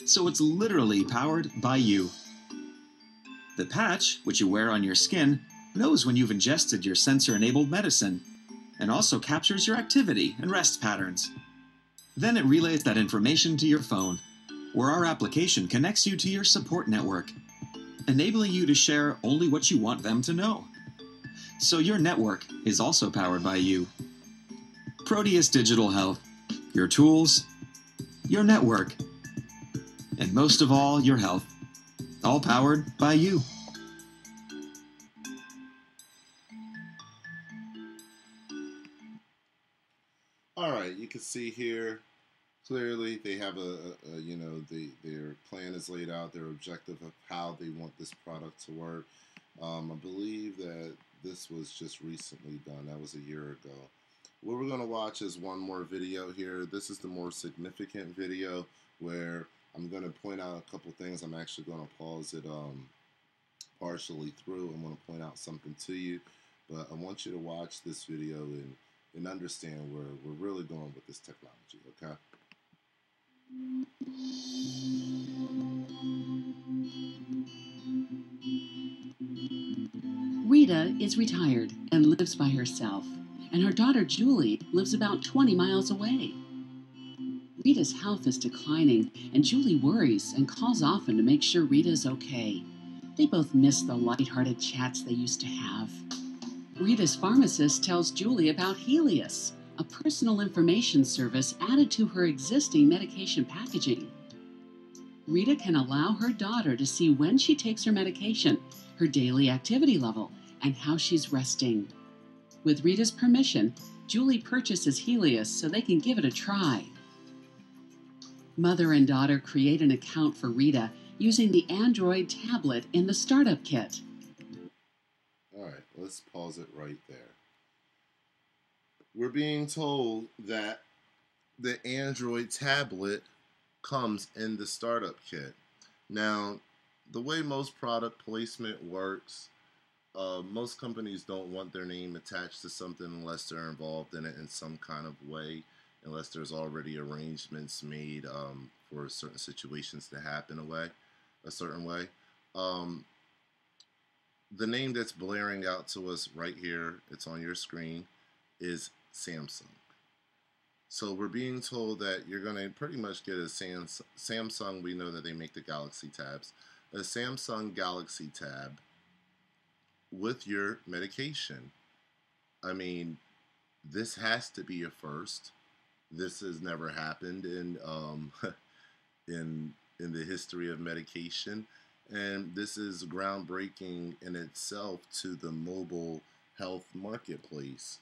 So it's literally powered by you. The patch, which you wear on your skin, knows when you've ingested your sensor-enabled medicine, and also captures your activity and rest patterns. Then it relays that information to your phone, where our application connects you to your support network, enabling you to share only what you want them to know. So your network is also powered by you. Proteus Digital Health. Your tools, your network. and most of all, your health. All powered by you. All right, you can see here clearly they have their plan is laid out, their objective of how they want this product to work. I believe that this was just recently done. That was a year ago. What we're going to watch is one more video here. This is the more significant video where I'm going to point out a couple things. I'm actually going to pause it partially through. I'm going to point out something to you, but I want you to watch this video and understand where we're really going with this technology, okay? Rita is retired and lives by herself, and her daughter Julie lives about 20 miles away. Rita's health is declining, and Julie worries and calls often to make sure Rita is okay. They both miss the lighthearted chats they used to have. Rita's pharmacist tells Julie about Helios, a personal information service added to her existing medication packaging. Rita can allow her daughter to see when she takes her medication, her daily activity level, and how she's resting. With Rita's permission, Julie purchases Helios so they can give it a try. Mother and daughter create an account for Rita using the Android tablet in the startup kit. All right, let's pause it right there. We're being told that the Android tablet comes in the startup kit. Now, the way most product placement works, most companies don't want their name attached to something unless they're involved in it in some kind of way, unless there's already arrangements made for certain situations to happen a certain way. The name that's blaring out to us right here, it's on your screen, is Samsung. So we're being told that you're going to pretty much get a Samsung. We know that they make the Galaxy tabs. A Samsung Galaxy tab with your medication. I mean, this has to be a first. This has never happened in in the history of medication, and this is groundbreaking in itself to the mobile health marketplace.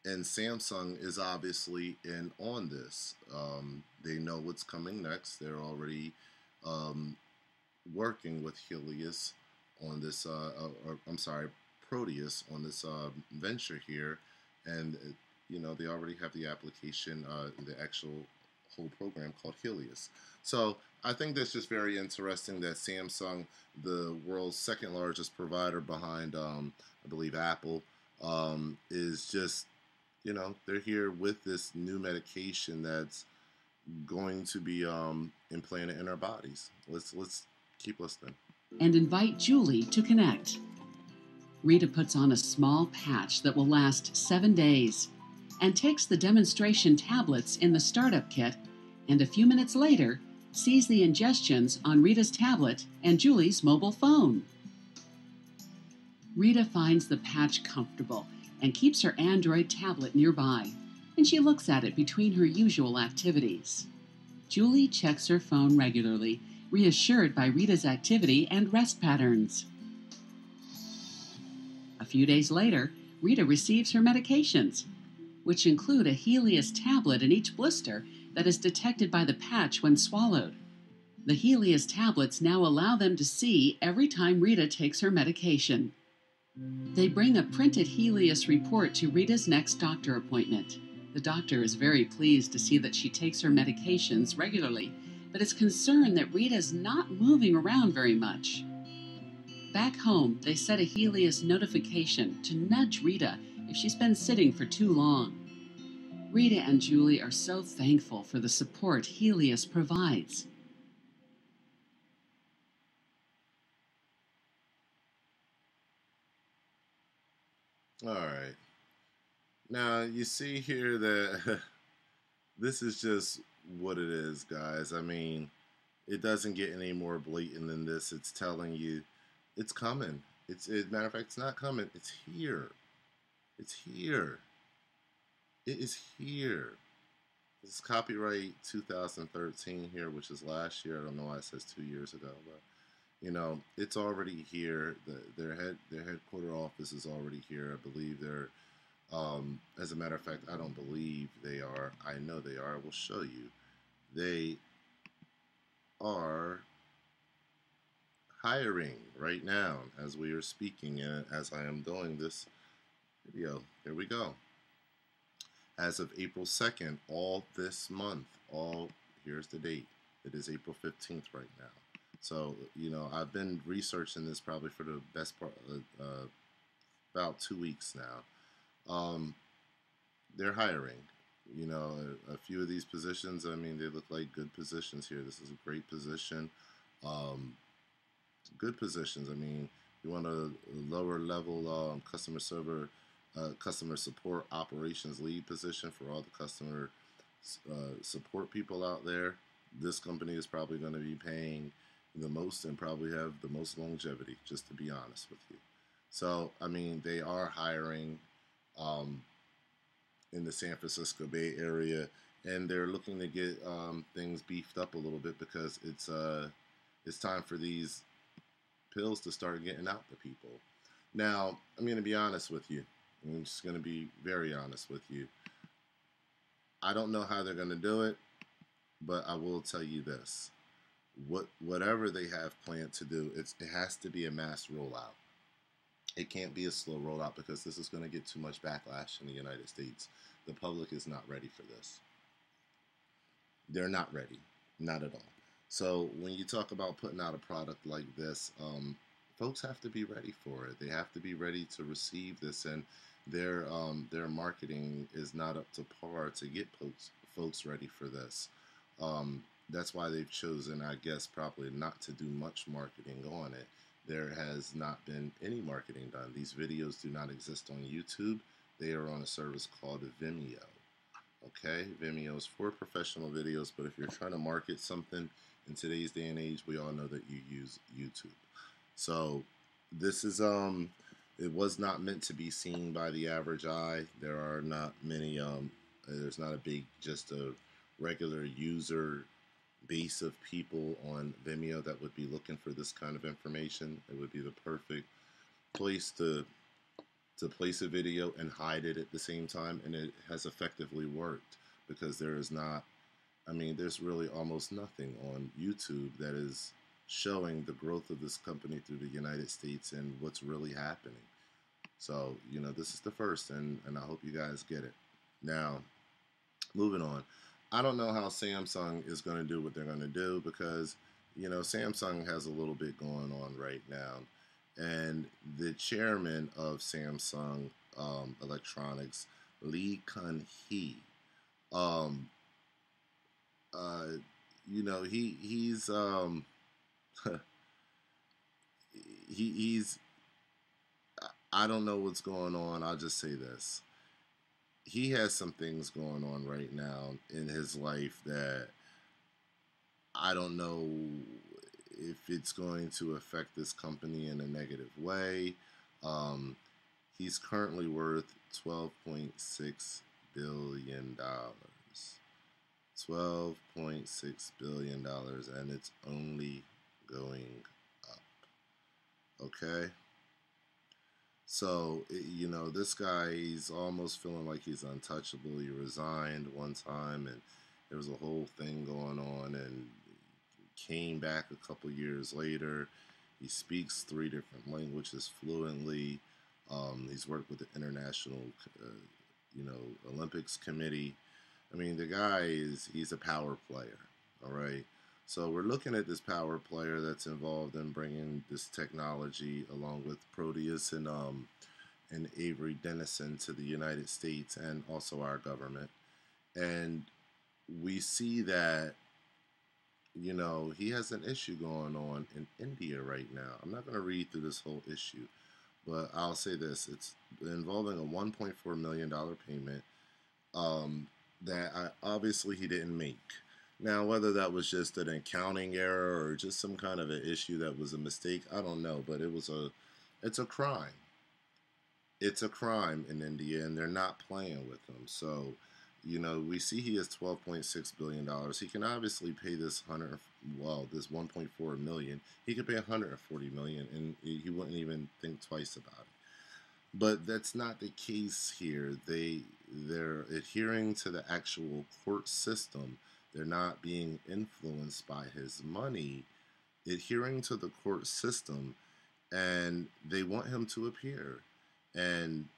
And Samsung is obviously in on this. They know what's coming next. They're already working with Helios on this, Proteus on this venture here, and they already have the application, the actual whole program called Helios. So I think that's just very interesting that Samsung, the world's second largest provider behind, I believe, Apple, is just, they're here with this new medication that's going to be implanted in our bodies. Let's keep listening. And invite Julie to connect. Rita puts on a small patch that will last 7 days and takes the demonstration tablets in the startup kit, and a few minutes later sees the ingestions on Rita's tablet and Julie's mobile phone. Rita finds the patch comfortable and keeps her Android tablet nearby, and she looks at it between her usual activities. Julie checks her phone regularly, reassured by Rita's activity and rest patterns. A few days later, Rita receives her medications, which include a Helios tablet in each blister that is detected by the patch when swallowed. The Helios tablets now allow them to see every time Rita takes her medication. They bring a printed Helios report to Rita's next doctor appointment. The doctor is very pleased to see that she takes her medications regularly, but is concerned that Rita is not moving around very much. Back home, they set a Helios notification to nudge Rita if she's been sitting for too long. Rita and Julie are so thankful for the support Helios provides. All right. Now, you see here that this is just what it is, guys. I mean, it doesn't get any more blatant than this. It's telling you it's coming. Matter of fact, it's not coming. It's here. It's here. It is here. This is copyright 2013 here, which is last year. I don't know why it says 2 years ago, but you know, it's already here. Their headquarter office is already here. I believe they're, as a matter of fact, I don't believe they are. I know they are. I will show you. They are hiring right now as we are speaking and as I am doing this video. Here we go. As of April 2nd, all this month, here's the date. It is April 15th right now. So, you know, I've been researching this probably for the best part of about 2 weeks now. They're hiring. You know, a few of these positions, I mean, they look like good positions here. This is a great position. Good positions. I mean, you want a lower level customer support operations lead position for all the customer support people out there. This company is probably going to be paying the most and probably have the most longevity, just to be honest with you. So, I mean, they are hiring in the San Francisco Bay Area, and they're looking to get things beefed up a little bit because it's time for these pills to start getting out to people. Now, I'm going to be honest with you. I'm just going to be very honest with you. I don't know how they're going to do it, but I will tell you this. Whatever they have planned to do, it has to be a mass rollout. It can't be a slow rollout because this is going to get too much backlash in the United States. The public is not ready for this. They're not ready. Not at all. So when you talk about putting out a product like this, folks have to be ready for it. They have to be ready to receive this, and their marketing is not up to par to get folks ready for this. That's why they've chosen, I guess, probably not to do much marketing on it. There has not been any marketing done. These videos do not exist on YouTube. They are on a service called Vimeo. Okay, Vimeo is for professional videos, but if you're trying to market something in today's day and age, we all know that you use YouTube. So this is it was not meant to be seen by the average eye. There are not many there's not a big, just a regular user base of people on Vimeo that would be looking for this kind of information. It would be the perfect place to place a video and hide it at the same time, and it has effectively worked because there is not, I mean, there's really almost nothing on YouTube that is showing the growth of this company through the United States and what's really happening. So, you know, this is the first, and I hope you guys get it. Now, moving on. I don't know how Samsung is going to do what they're going to do because, you know, Samsung has a little bit going on right now. And the chairman of Samsung Electronics, Lee Kun-hee, you know, he's he's I don't know what's going on. I'll just say this. He has some things going on right now in his life that I don't know if it's going to affect this company in a negative way. He's currently worth $12.6 billion. $12.6 billion, and it's only going up. Okay? So, you know, this guy, he's almost feeling like he's untouchable. He resigned one time, and there was a whole thing going on, and came back a couple years later. He speaks 3 different languages fluently. He's worked with the International, you know, Olympics Committee. I mean, the guy he's a power player, all right? So we're looking at this power player that's involved in bringing this technology along with Proteus and Avery Dennison to the United States and also our government. And we see that, you know, he has an issue going on in India right now. I'm not going to read through this whole issue, but I'll say this. It's involving a $1.4 million payment that obviously he didn't make. Now, whether that was just an accounting error or just some kind of an issue that was a mistake, I don't know, but it's a crime. It's a crime in India, and they're not playing with them. So, We see he has $12.6 billion. He can obviously pay this this 1.4 million. He could pay 140 million, and he wouldn't even think twice about it. But that's not the case here. They're adhering to the actual court system. They're not being influenced by his money, adhering to the court system, and they want him to appear. And,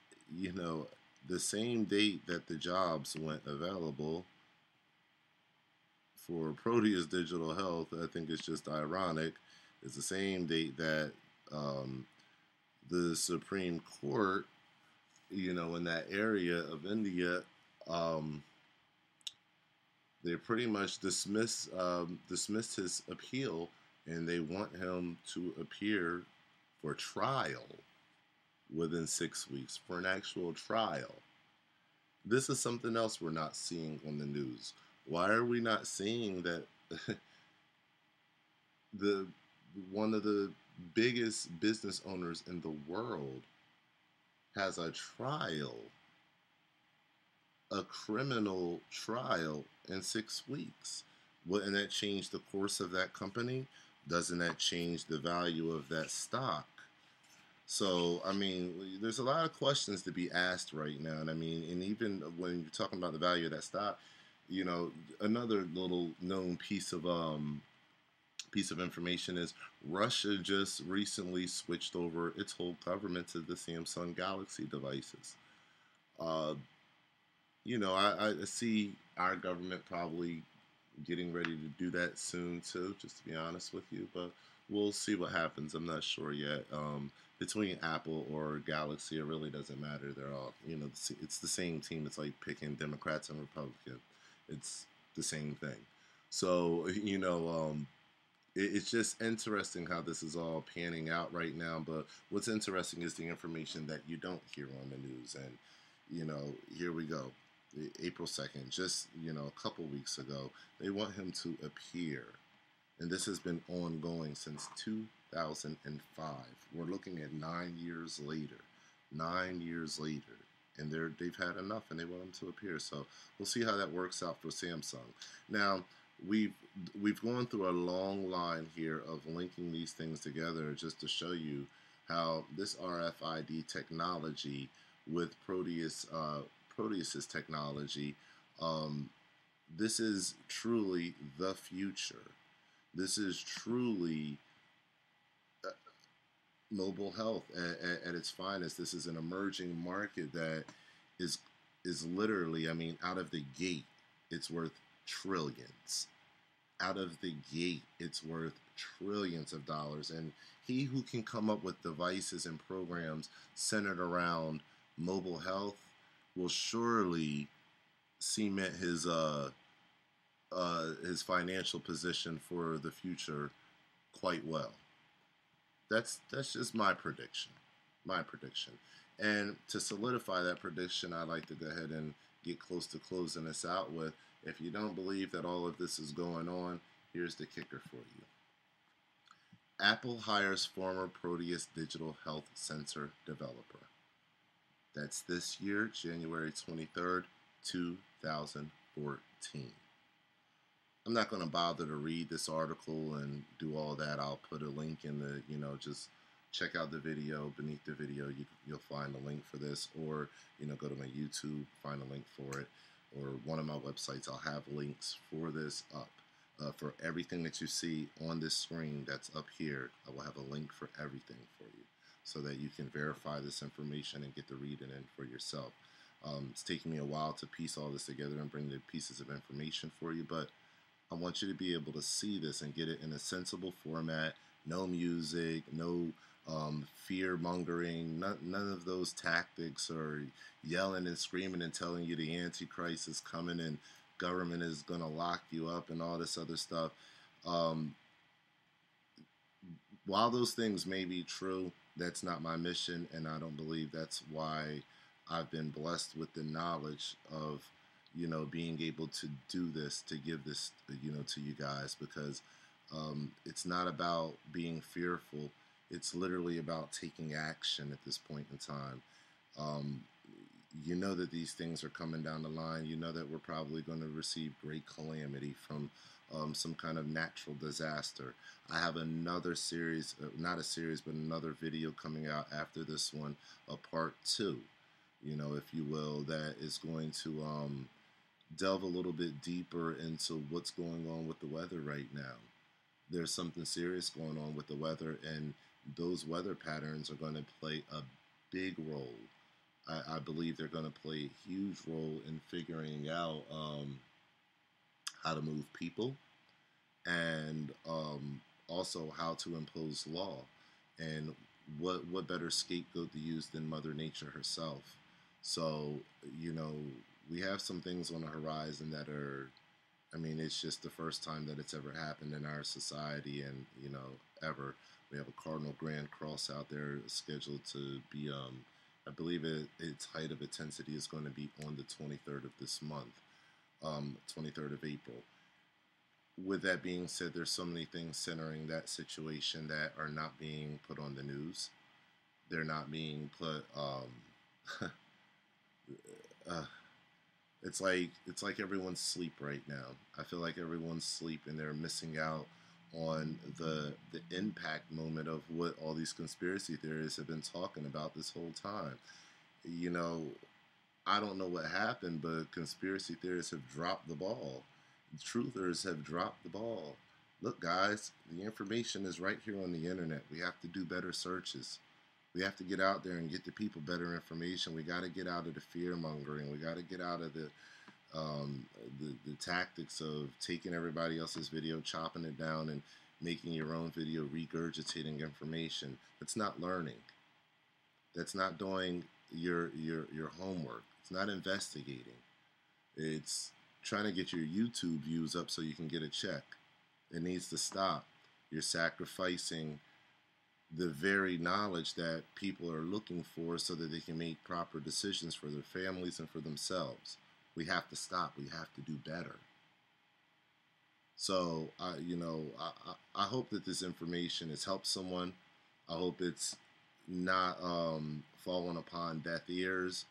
the same date that the jobs went available for Proteus Digital Health, I think it's just ironic, is the same date that the Supreme Court, in that area of India, they pretty much dismissed his appeal, and they want him to appear for trial within 6 weeks, for an actual trial. This is something else we're not seeing on the news. Why are we not seeing that one of the biggest business owners in the world has a trial, a criminal trial, in 6 weeks? Wouldn't that change the course of that company? Doesn't that change the value of that stock? So, there's a lot of questions to be asked right now. And and even when you're talking about the value of that stock, another little known piece of information is Russia just recently switched over its whole government to the Samsung Galaxy devices. I see our government probably getting ready to do that soon too, just to be honest with you, but we'll see what happens. I'm not sure yet. Between Apple or Galaxy, it really doesn't matter. They're all, it's the same team. It's like picking Democrats and Republicans. It's the same thing. So, it's just interesting how this is all panning out right now. But what's interesting is the information that you don't hear on the news. And, here we go. April 2nd, just, a couple weeks ago, they want him to appear. And this has been ongoing since 2005. We're looking at 9 years later. 9 years later. And they've had enough, and they want him to appear. So we'll see how that works out for Samsung. Now, we've gone through a long line here of linking these things together just to show you how this RFID technology with Proteus's technology, this is truly the future. This is truly mobile health at its finest. This is an emerging market that is literally, out of the gate, it's worth trillions. Out of the gate, it's worth trillions of dollars. And he who can come up with devices and programs centered around mobile health will surely cement his financial position for the future quite well. That's just my prediction. And to solidify that prediction, I'd like to go ahead and get close to closing this out with, if you don't believe that all of this is going on, here's the kicker for you. Apple hires former Proteus digital health sensor developer. That's this year, January 23rd, 2014. I'm not going to bother to read this article and do all that. I'll put a link in the, just check out the video. Beneath the video, you'll find a link for this, or, go to my YouTube, find a link for it, or one of my websites. I'll have links for this up. For everything that you see on this screen that's up here, I will have a link for everything for you so that you can verify this information and get to read it in for yourself. It's taking me a while to piece all this together and bring the pieces of information for you, but I want you to be able to see this and get it in a sensible format. No music, no fear-mongering, none of those tactics or yelling and screaming and telling you the Antichrist is coming and government is going to lock you up and all this other stuff. While those things may be true, that's not my mission, and I don't believe that's why I've been blessed with the knowledge of being able to do this, to give this, to you guys, because it's not about being fearful. It's literally about taking action at this point in time. you know that these things are coming down the line. You know that we're probably going to receive great calamity from some kind of natural disaster. I have another series, not a series, but another video coming out after this one, a part 2, you know, if you will, that is going to delve a little bit deeper into what's going on with the weather right now. There's something serious going on with the weather, and those weather patterns are going to play a big role. I believe they're going to play a huge role in figuring out how to move people, and also how to impose law. And what better scapegoat to use than Mother Nature herself? So, you know, we have some things on the horizon that are, I mean, it's just the first time that it's ever happened in our society, and, you know, ever. We have a Cardinal Grand Cross out there scheduled to be, I believe its height of intensity is going to be on the 23rd of this month, 23rd of April. With that being said, there's so many things centering that situation that are not being put on the news. They're not being put, it's like everyone's asleep right now. I feel like everyone's asleep, and they're missing out on the impact moment of what all these conspiracy theorists have been talking about this whole time. You know, I don't know what happened, but conspiracy theorists have dropped the ball. Truthers have dropped the ball. Look, guys, the information is right here on the internet. We have to do better searches. We have to get out there and get the people better information. We got to get out of the fear mongering. We got to get out of the tactics of taking everybody else's video, chopping it down, and making your own video, regurgitating information. That's not learning. That's not doing your homework. It's not investigating. It's trying to get your YouTube views up so you can get a check. It needs to stop. You're sacrificing the very knowledge that people are looking for so that they can make proper decisions for their families and for themselves. We have to stop. We have to do better. So, I hope that this information has helped someone. I hope it's not fallen upon deaf ears.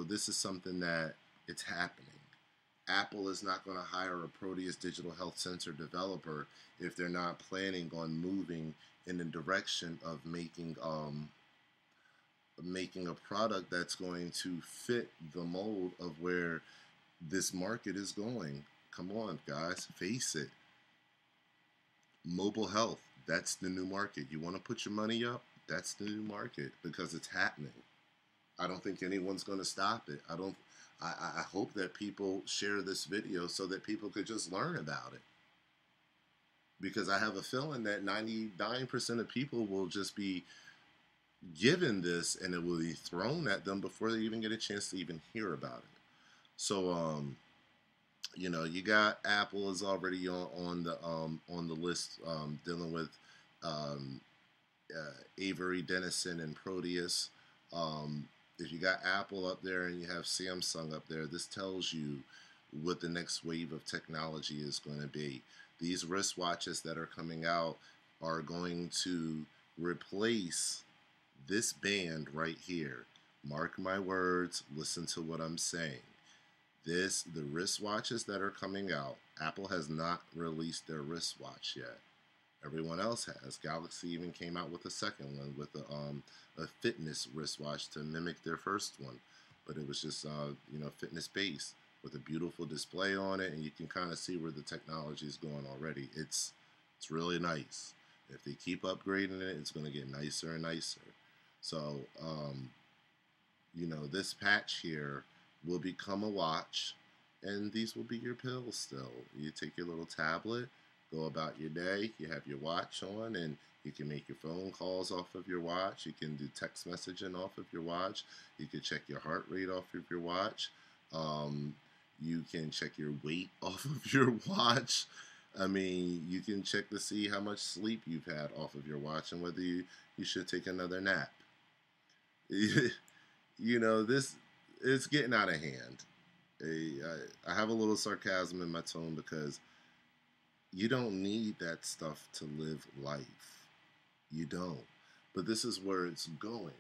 This is something that it's happening. Apple is not going to hire a Proteus digital health sensor developer if they're not planning on moving in the direction of making a product that's going to fit the mold of where this market is going. Come on, guys, face it. Mobile health, that's the new market. You want to put your money up? That's the new market, because it's happening. I don't think anyone's going to stop it. I hope that people share this video so that people could just learn about it. Because I have a feeling that 99% of people will just be given this, and it will be thrown at them before they even get a chance to even hear about it. So, you got Apple is already on the list, dealing with Avery Dennison and Proteus. If you got Apple up there and you have Samsung up there, this tells you what the next wave of technology is going to be. These wristwatches that are coming out are going to replace this band right here. Mark my words, listen to what I'm saying. The wristwatches that are coming out, Apple has not released their wristwatch yet. Everyone else has. Galaxy even came out with a second one with a fitness wristwatch to mimic their first one, but it was just fitness based with a beautiful display on it, and you can kind of see where the technology is going already. It's really nice. If they keep upgrading it, it's going to get nicer and nicer. So this patch here will become a watch, and these will be your pills still. You take your little tablet, go about your day, you have your watch on, and you can make your phone calls off of your watch. You can do text messaging off of your watch. You can check your heart rate off of your watch. You can check your weight off of your watch. I mean, you can check to see how much sleep you've had off of your watch and whether you should take another nap. This it's getting out of hand. I have a little sarcasm in my tone because you don't need that stuff to live life. You don't. but this is where it's going.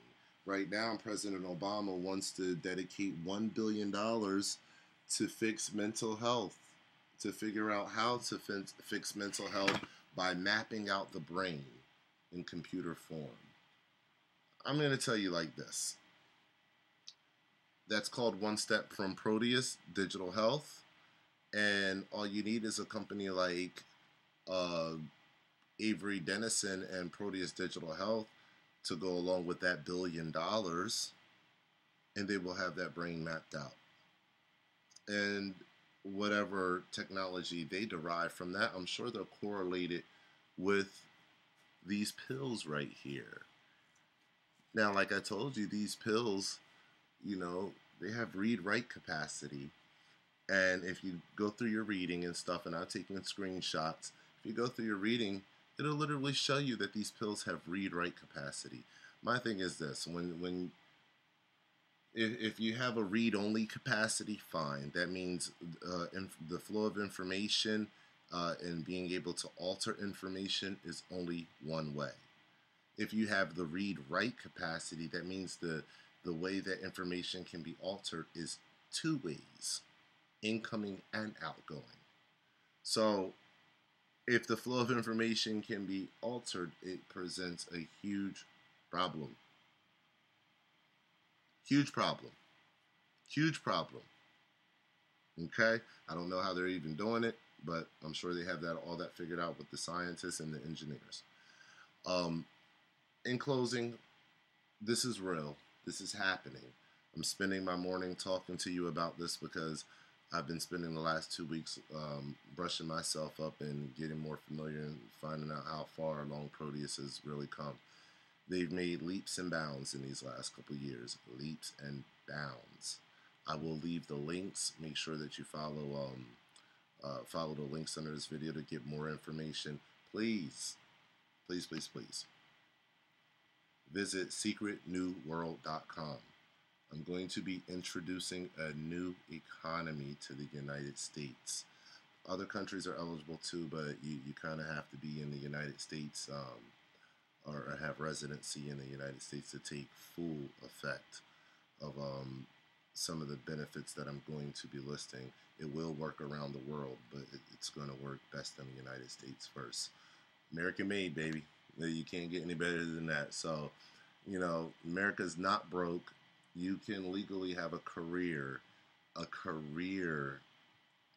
Right now, President Obama wants to dedicate $1 billion to fix mental health, to figure out how to fix mental health by mapping out the brain in computer form. I'm going to tell you like this. That's called One Step from Proteus Digital Health. And all you need is a company like Avery Dennison and Proteus Digital Health to go along with that $1 billion, and they will have that brain mapped out. And whatever technology they derive from that, I'm sure they'll correlate it with these pills right here. Now, like I told you, these pills, you know, they have read-write capacity. And if you go through your reading and stuff, and I'm taking screenshots, if you go through your reading, it'll literally show you that these pills have read-write capacity. My thing is this, if you have a read-only capacity, fine. That means the flow of information and being able to alter information is only one way. If you have the read-write capacity, that means the way that information can be altered is two ways, incoming and outgoing. So if the flow of information can be altered, it presents a huge problem. Huge problem. Huge problem. Okay? I don't know how they're even doing it, but I'm sure they have all that figured out with the scientists and the engineers. In closing, this is real. This is happening. I'm spending my morning talking to you about this because I've been spending the last 2 weeks brushing myself up and getting more familiar and finding out how far along Proteus has really come. They've made leaps and bounds in these last couple of years. Leaps and bounds. I will leave the links. Make sure that you follow the links under this video to get more information. Please, please, please, please. Visit secretnewworld.com. I'm going to be introducing a new economy to the United States. Other countries are eligible too, but you kind of have to be in the United States or have residency in the United States to take full effect of some of the benefits that I'm going to be listing. It will work around the world, but it's going to work best in the United States first. American made, baby. You can't get any better than that. So, you know, America's not broke. You can legally have a career,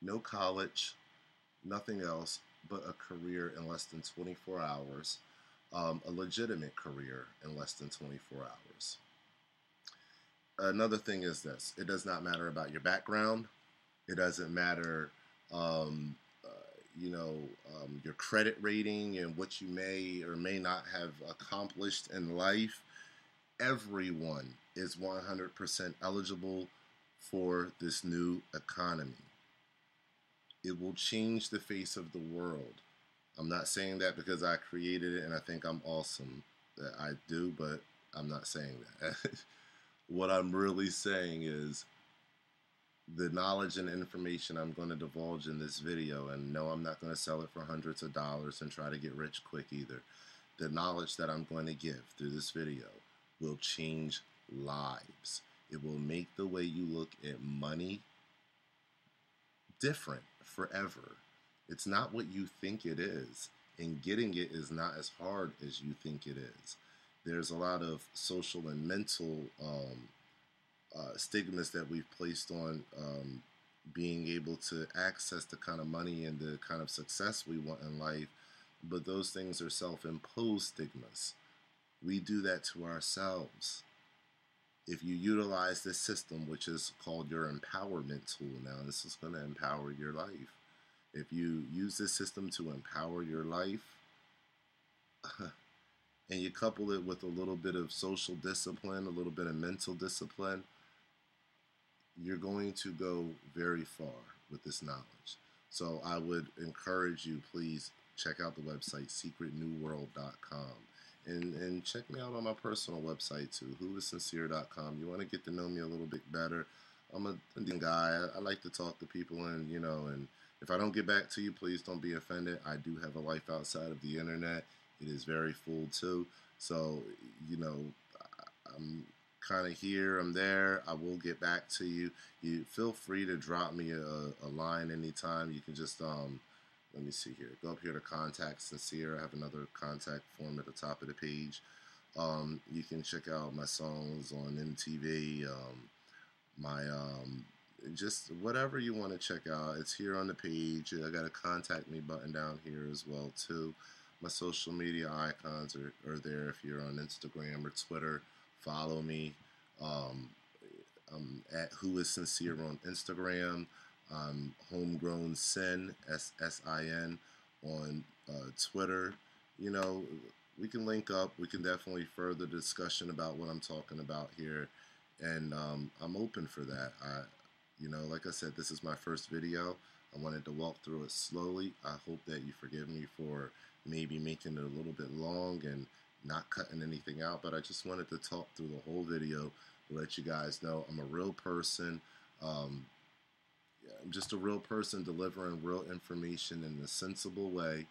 no college, nothing else, but a career in less than 24 hours, a legitimate career in less than 24 hours. Another thing is this. It does not matter about your background. It doesn't matter, your credit rating and what you may or may not have accomplished in life. Everyone is 100% eligible for this new economy. It will change the face of the world. I'm not saying that because I created it and I think I'm awesome. That I do, but I'm not saying that. What I'm really saying is the knowledge and information I'm going to divulge in this video, and no, I'm not going to sell it for hundreds of dollars and try to get rich quick either. The knowledge that I'm going to give through this video will change lives. It will make the way you look at money different forever. It's not what you think it is, and getting it is not as hard as you think it is. There's a lot of social and mental stigmas that we've placed on being able to access the kind of money and the kind of success we want in life, but those things are self-imposed stigmas. We do that to ourselves. If you utilize this system, which is called your empowerment tool now, this is going to empower your life. If you use this system to empower your life, and you couple it with a little bit of social discipline, a little bit of mental discipline, you're going to go very far with this knowledge. So I would encourage you, please check out the website, secretnewworld.com. And check me out on my personal website too, whoissincere.com. You want to get to know me a little bit better. I'm a guy. I like to talk to people, and and if I don't get back to you, please don't be offended. I do have a life outside of the internet. It is very full too. So, you know, I'm kind of here, I'm there. I will get back to you. You feel free to drop me a line anytime. You can just let me see here. Go up here to Contact Sincere. I have another contact form at the top of the page. You can check out my songs on MTV. Just whatever you want to check out, it's here on the page. I got a contact me button down here as well too. My social media icons are there. If you're on Instagram or Twitter, follow me. I'm at Who Is Sincere on Instagram. I'm Homegrown Sin, SSIN, on Twitter. You know, we can link up. We can definitely further discussion about what I'm talking about here, and I'm open for that. You know, like I said, this is my first video. I wanted to walk through it slowly. I hope that you forgive me for maybe making it a little bit long and not cutting anything out, but I just wanted to talk through the whole video to let you guys know I'm a real person. I'm just a real person delivering real information in a sensible way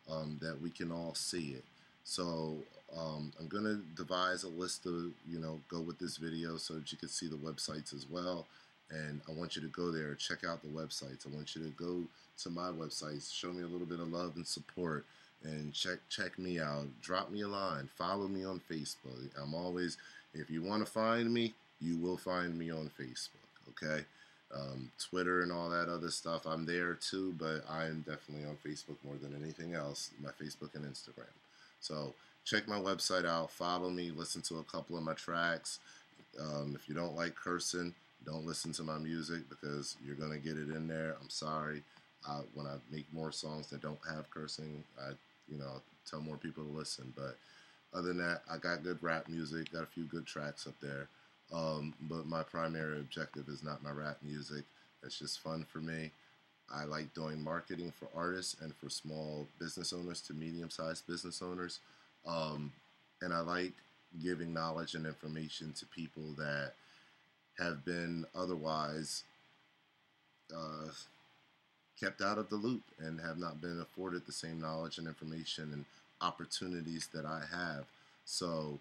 that we can all see it. So I'm going to devise a list of, you know, go with this video so that you can see the websites as well. And I want you to go there, check out the websites. I want you to go to my websites, show me a little bit of love and support, and check me out. Drop me a line. Follow me on Facebook. I'm always, if you want to find me, you will find me on Facebook, okay? Twitter and all that other stuff, I'm there too, but I'm definitely on Facebook more than anything else, my Facebook and Instagram. So check my website out, follow me, listen to a couple of my tracks. If you don't like cursing, don't listen to my music because you're going to get it in there. I'm sorry. When I make more songs that don't have cursing, I tell more people to listen. But other than that, I got good rap music, got a few good tracks up there. But my primary objective is not my rap music. It's just fun for me. I like doing marketing for artists and for small business owners to medium-sized business owners. And I like giving knowledge and information to people that have been otherwise kept out of the loop and have not been afforded the same knowledge and information and opportunities that I have. So,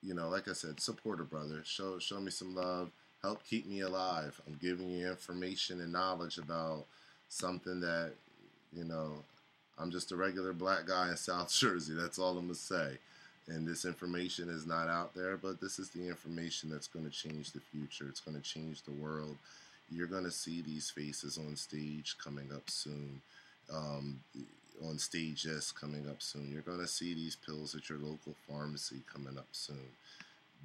you know, like I said, support a brother. Show me some love. Help keep me alive. I'm giving you information and knowledge about something that, you know, I'm just a regular black guy in South Jersey. That's all I'm going to say. And this information is not out there, but this is the information that's going to change the future. It's going to change the world. You're going to see these faces on stage coming up soon. On stages coming up soon. You're going to see these pills at your local pharmacy coming up soon.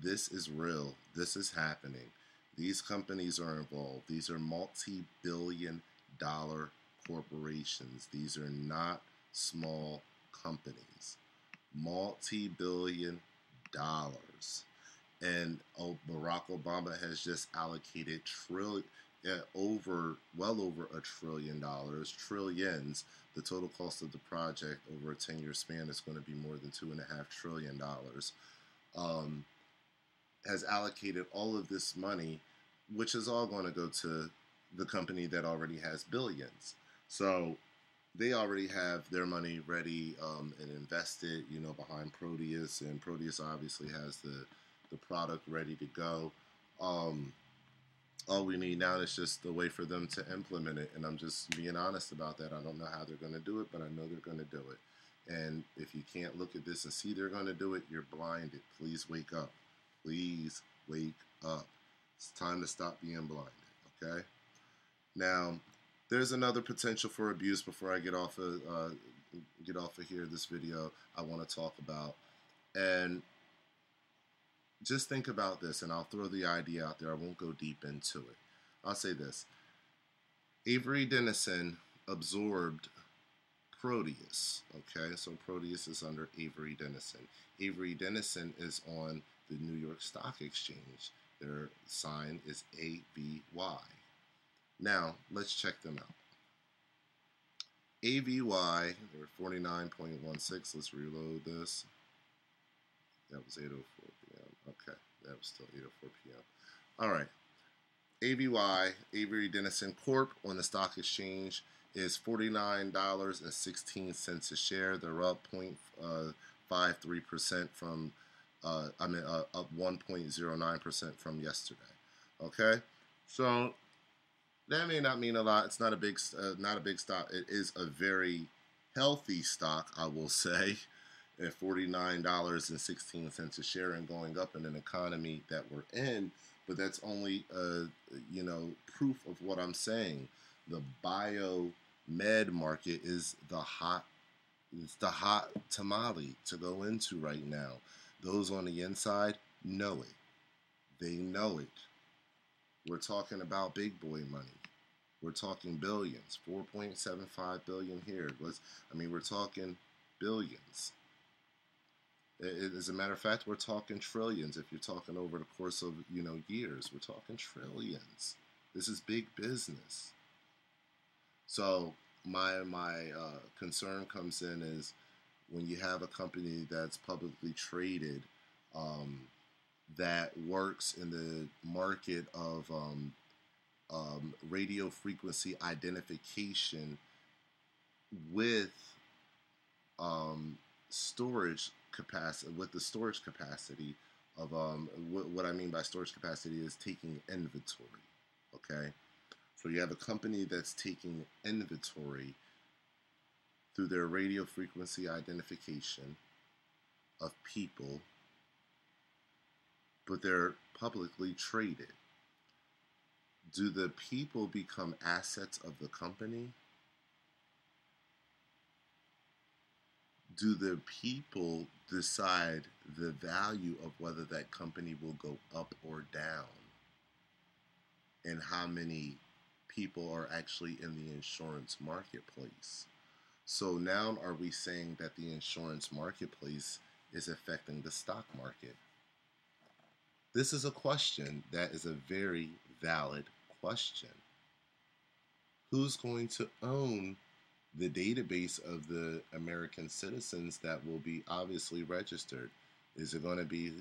This is real. This is happening. These companies are involved. These are multi-billion-dollar corporations. These are not small companies. Multi-billion dollars. And Barack Obama has just allocated well over $1 trillion, trillions. The total cost of the project over a 10-year span is going to be more than $2.5 trillion. Has allocated all of this money, which is all going to go to the company that already has billions. So they already have their money ready and invested, you know, behind Proteus, and Proteus obviously has the product ready to go. All we need now is just a way for them to implement it, and I'm just being honest about that. I don't know how they're going to do it, but I know they're going to do it. And if you can't look at this and see they're going to do it, you're blinded. Please wake up. Please wake up. It's time to stop being blinded, okay? Now, there's another potential for abuse before I get off of here. This video I want to talk about, and just think about this, and I'll throw the idea out there. I won't go deep into it. I'll say this: Avery Dennison absorbed Proteus. Okay, so Proteus is under Avery Dennison. Avery Dennison is on the New York Stock Exchange. Their sign is AVY. Now, let's check them out. AVY, they're 49.16. Let's reload this. That was 8:04 p.m. Okay, that was still 8:04 p.m. All right. AVY, Avery Dennison Corp, on the stock exchange is $49.16 a share. They're up 0.53% from, up 1.09% from yesterday. Okay, so that may not mean a lot. It's not a big stock. It is a very healthy stock, I will say, at $49.16 a share and going up in an economy that we're in. But that's only, proof of what I'm saying. The biomed market is the hot tamale to go into right now. Those on the inside know it. They know it. We're talking about big boy money. We're talking billions, 4.75 billion here. We're talking billions. As a matter of fact, we're talking trillions. If you're talking over the course of, years, we're talking trillions. This is big business. So my concern comes in is when you have a company that's publicly traded, that works in the market of radio frequency identification with storage capacity, with the storage capacity of what I mean by storage capacity is taking inventory. Okay, so you have a company that's taking inventory through their radio frequency identification of people, but they're publicly traded. Do the people become assets of the company? Do the people decide the value of whether that company will go up or down? And how many people are actually in the insurance marketplace? So now are we saying that the insurance marketplace is affecting the stock market? This is a question that is a very valid question. Who's going to own the database of the American citizens that will be obviously registered? Is it going to be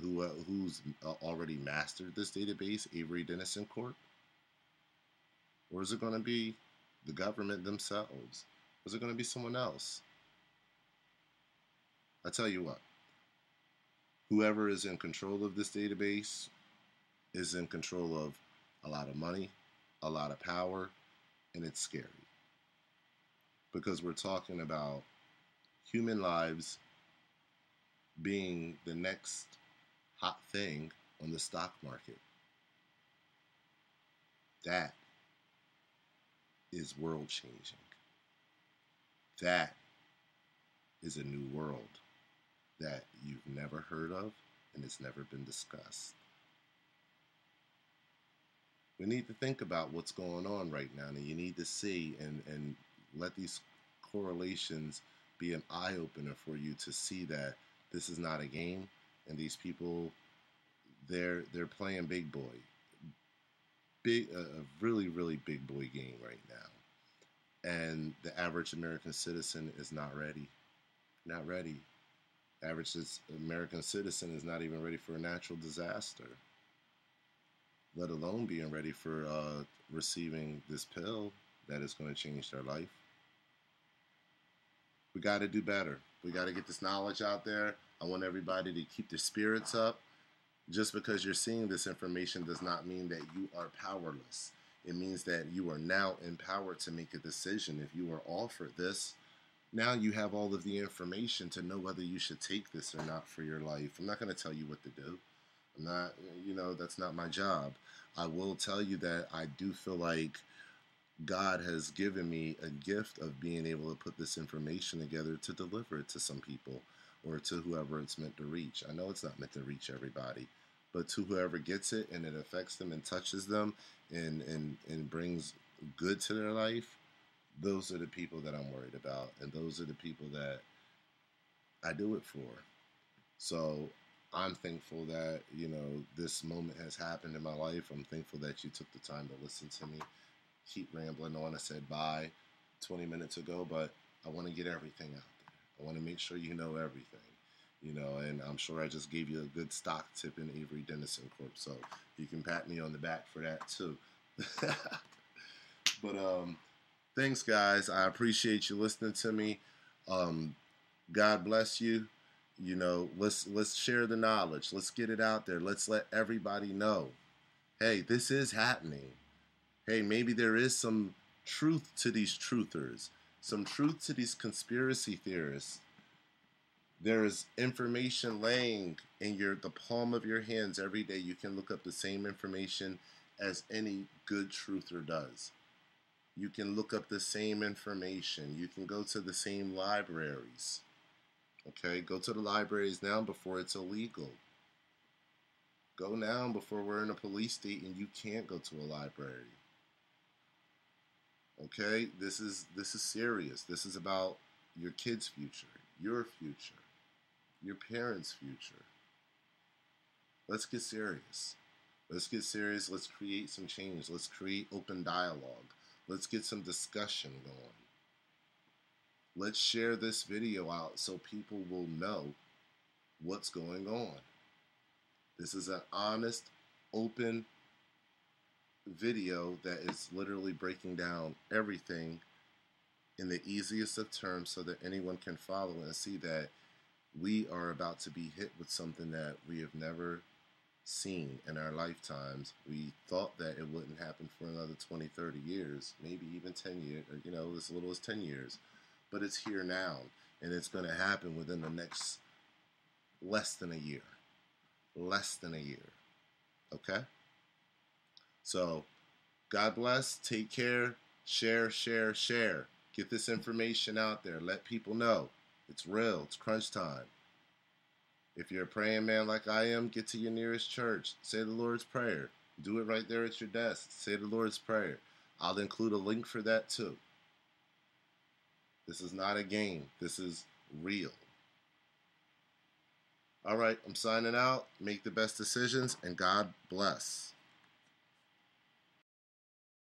who's already mastered this database, Avery Dennison Corp? Or is it going to be the government themselves? Or is it going to be someone else? I tell you what, whoever is in control of this database is in control of a lot of money, a lot of power, and it's scary. Because we're talking about human lives being the next hot thing on the stock market. That is world changing. That is a new world that you've never heard of and it's never been discussed. We need to think about what's going on right now, and you need to see and let these correlations be an eye-opener for you to see that this is not a game, and these people, they're playing big boy. A really, really big boy game right now. And the average American citizen is not ready. Not ready. Average American citizen is not even ready for a natural disaster, let alone being ready for receiving this pill that is going to change their life. We got to do better. We got to get this knowledge out there. I want everybody to keep their spirits up. Just because you're seeing this information does not mean that you are powerless. It means that you are now empowered to make a decision. If you are offered this, now you have all of the information to know whether you should take this or not for your life. I'm not going to tell you what to do. I'm not, that's not my job. I will tell you that I do feel like God has given me a gift of being able to put this information together to deliver it to some people or to whoever it's meant to reach. I know it's not meant to reach everybody, but to whoever gets it and it affects them and touches them and brings good to their life, those are the people that I'm worried about, and those are the people that I do it for. So I'm thankful that, this moment has happened in my life. I'm thankful that you took the time to listen to me. Keep rambling on. I said bye 20 minutes ago, but I want to get everything out there. I want to make sure you know everything, and I'm sure I just gave you a good stock tip in Avery Dennison Corp, so you can pat me on the back for that too. But thanks, guys. I appreciate you listening to me. God bless you. You know, let's share the knowledge. Let's get it out there. Let's let everybody know, hey, this is happening. Hey, maybe there is some truth to these truthers, some truth to these conspiracy theorists. There is information laying in the palm of your hands every day. You can look up the same information as any good truther does. You can look up the same information. You can go to the same libraries. Okay, go to the libraries now before it's illegal. Go now before we're in a police state and you can't go to a library. Okay, this is serious. This is about your kids' future, your future, your parents' future. Let's get serious. Let's get serious. Let's create some change. Let's create open dialogue. Let's get some discussion going. Let's share this video out so people will know what's going on. This is an honest, open video that is literally breaking down everything in the easiest of terms so that anyone can follow and see that we are about to be hit with something that we have never seen in our lifetimes. We thought that it wouldn't happen for another 20, 30 years, maybe even 10 years, or, you know, as little as 10 years. But it's here now, and it's going to happen within the next less than a year. Less than a year. Okay? So, God bless. Take care. Share, share, share. Get this information out there. Let people know. It's real. It's crunch time. If you're a praying man like I am, get to your nearest church. Say the Lord's Prayer. Do it right there at your desk. Say the Lord's Prayer. I'll include a link for that too. This is not a game. This is real. All right, I'm signing out. Make the best decisions, and God bless.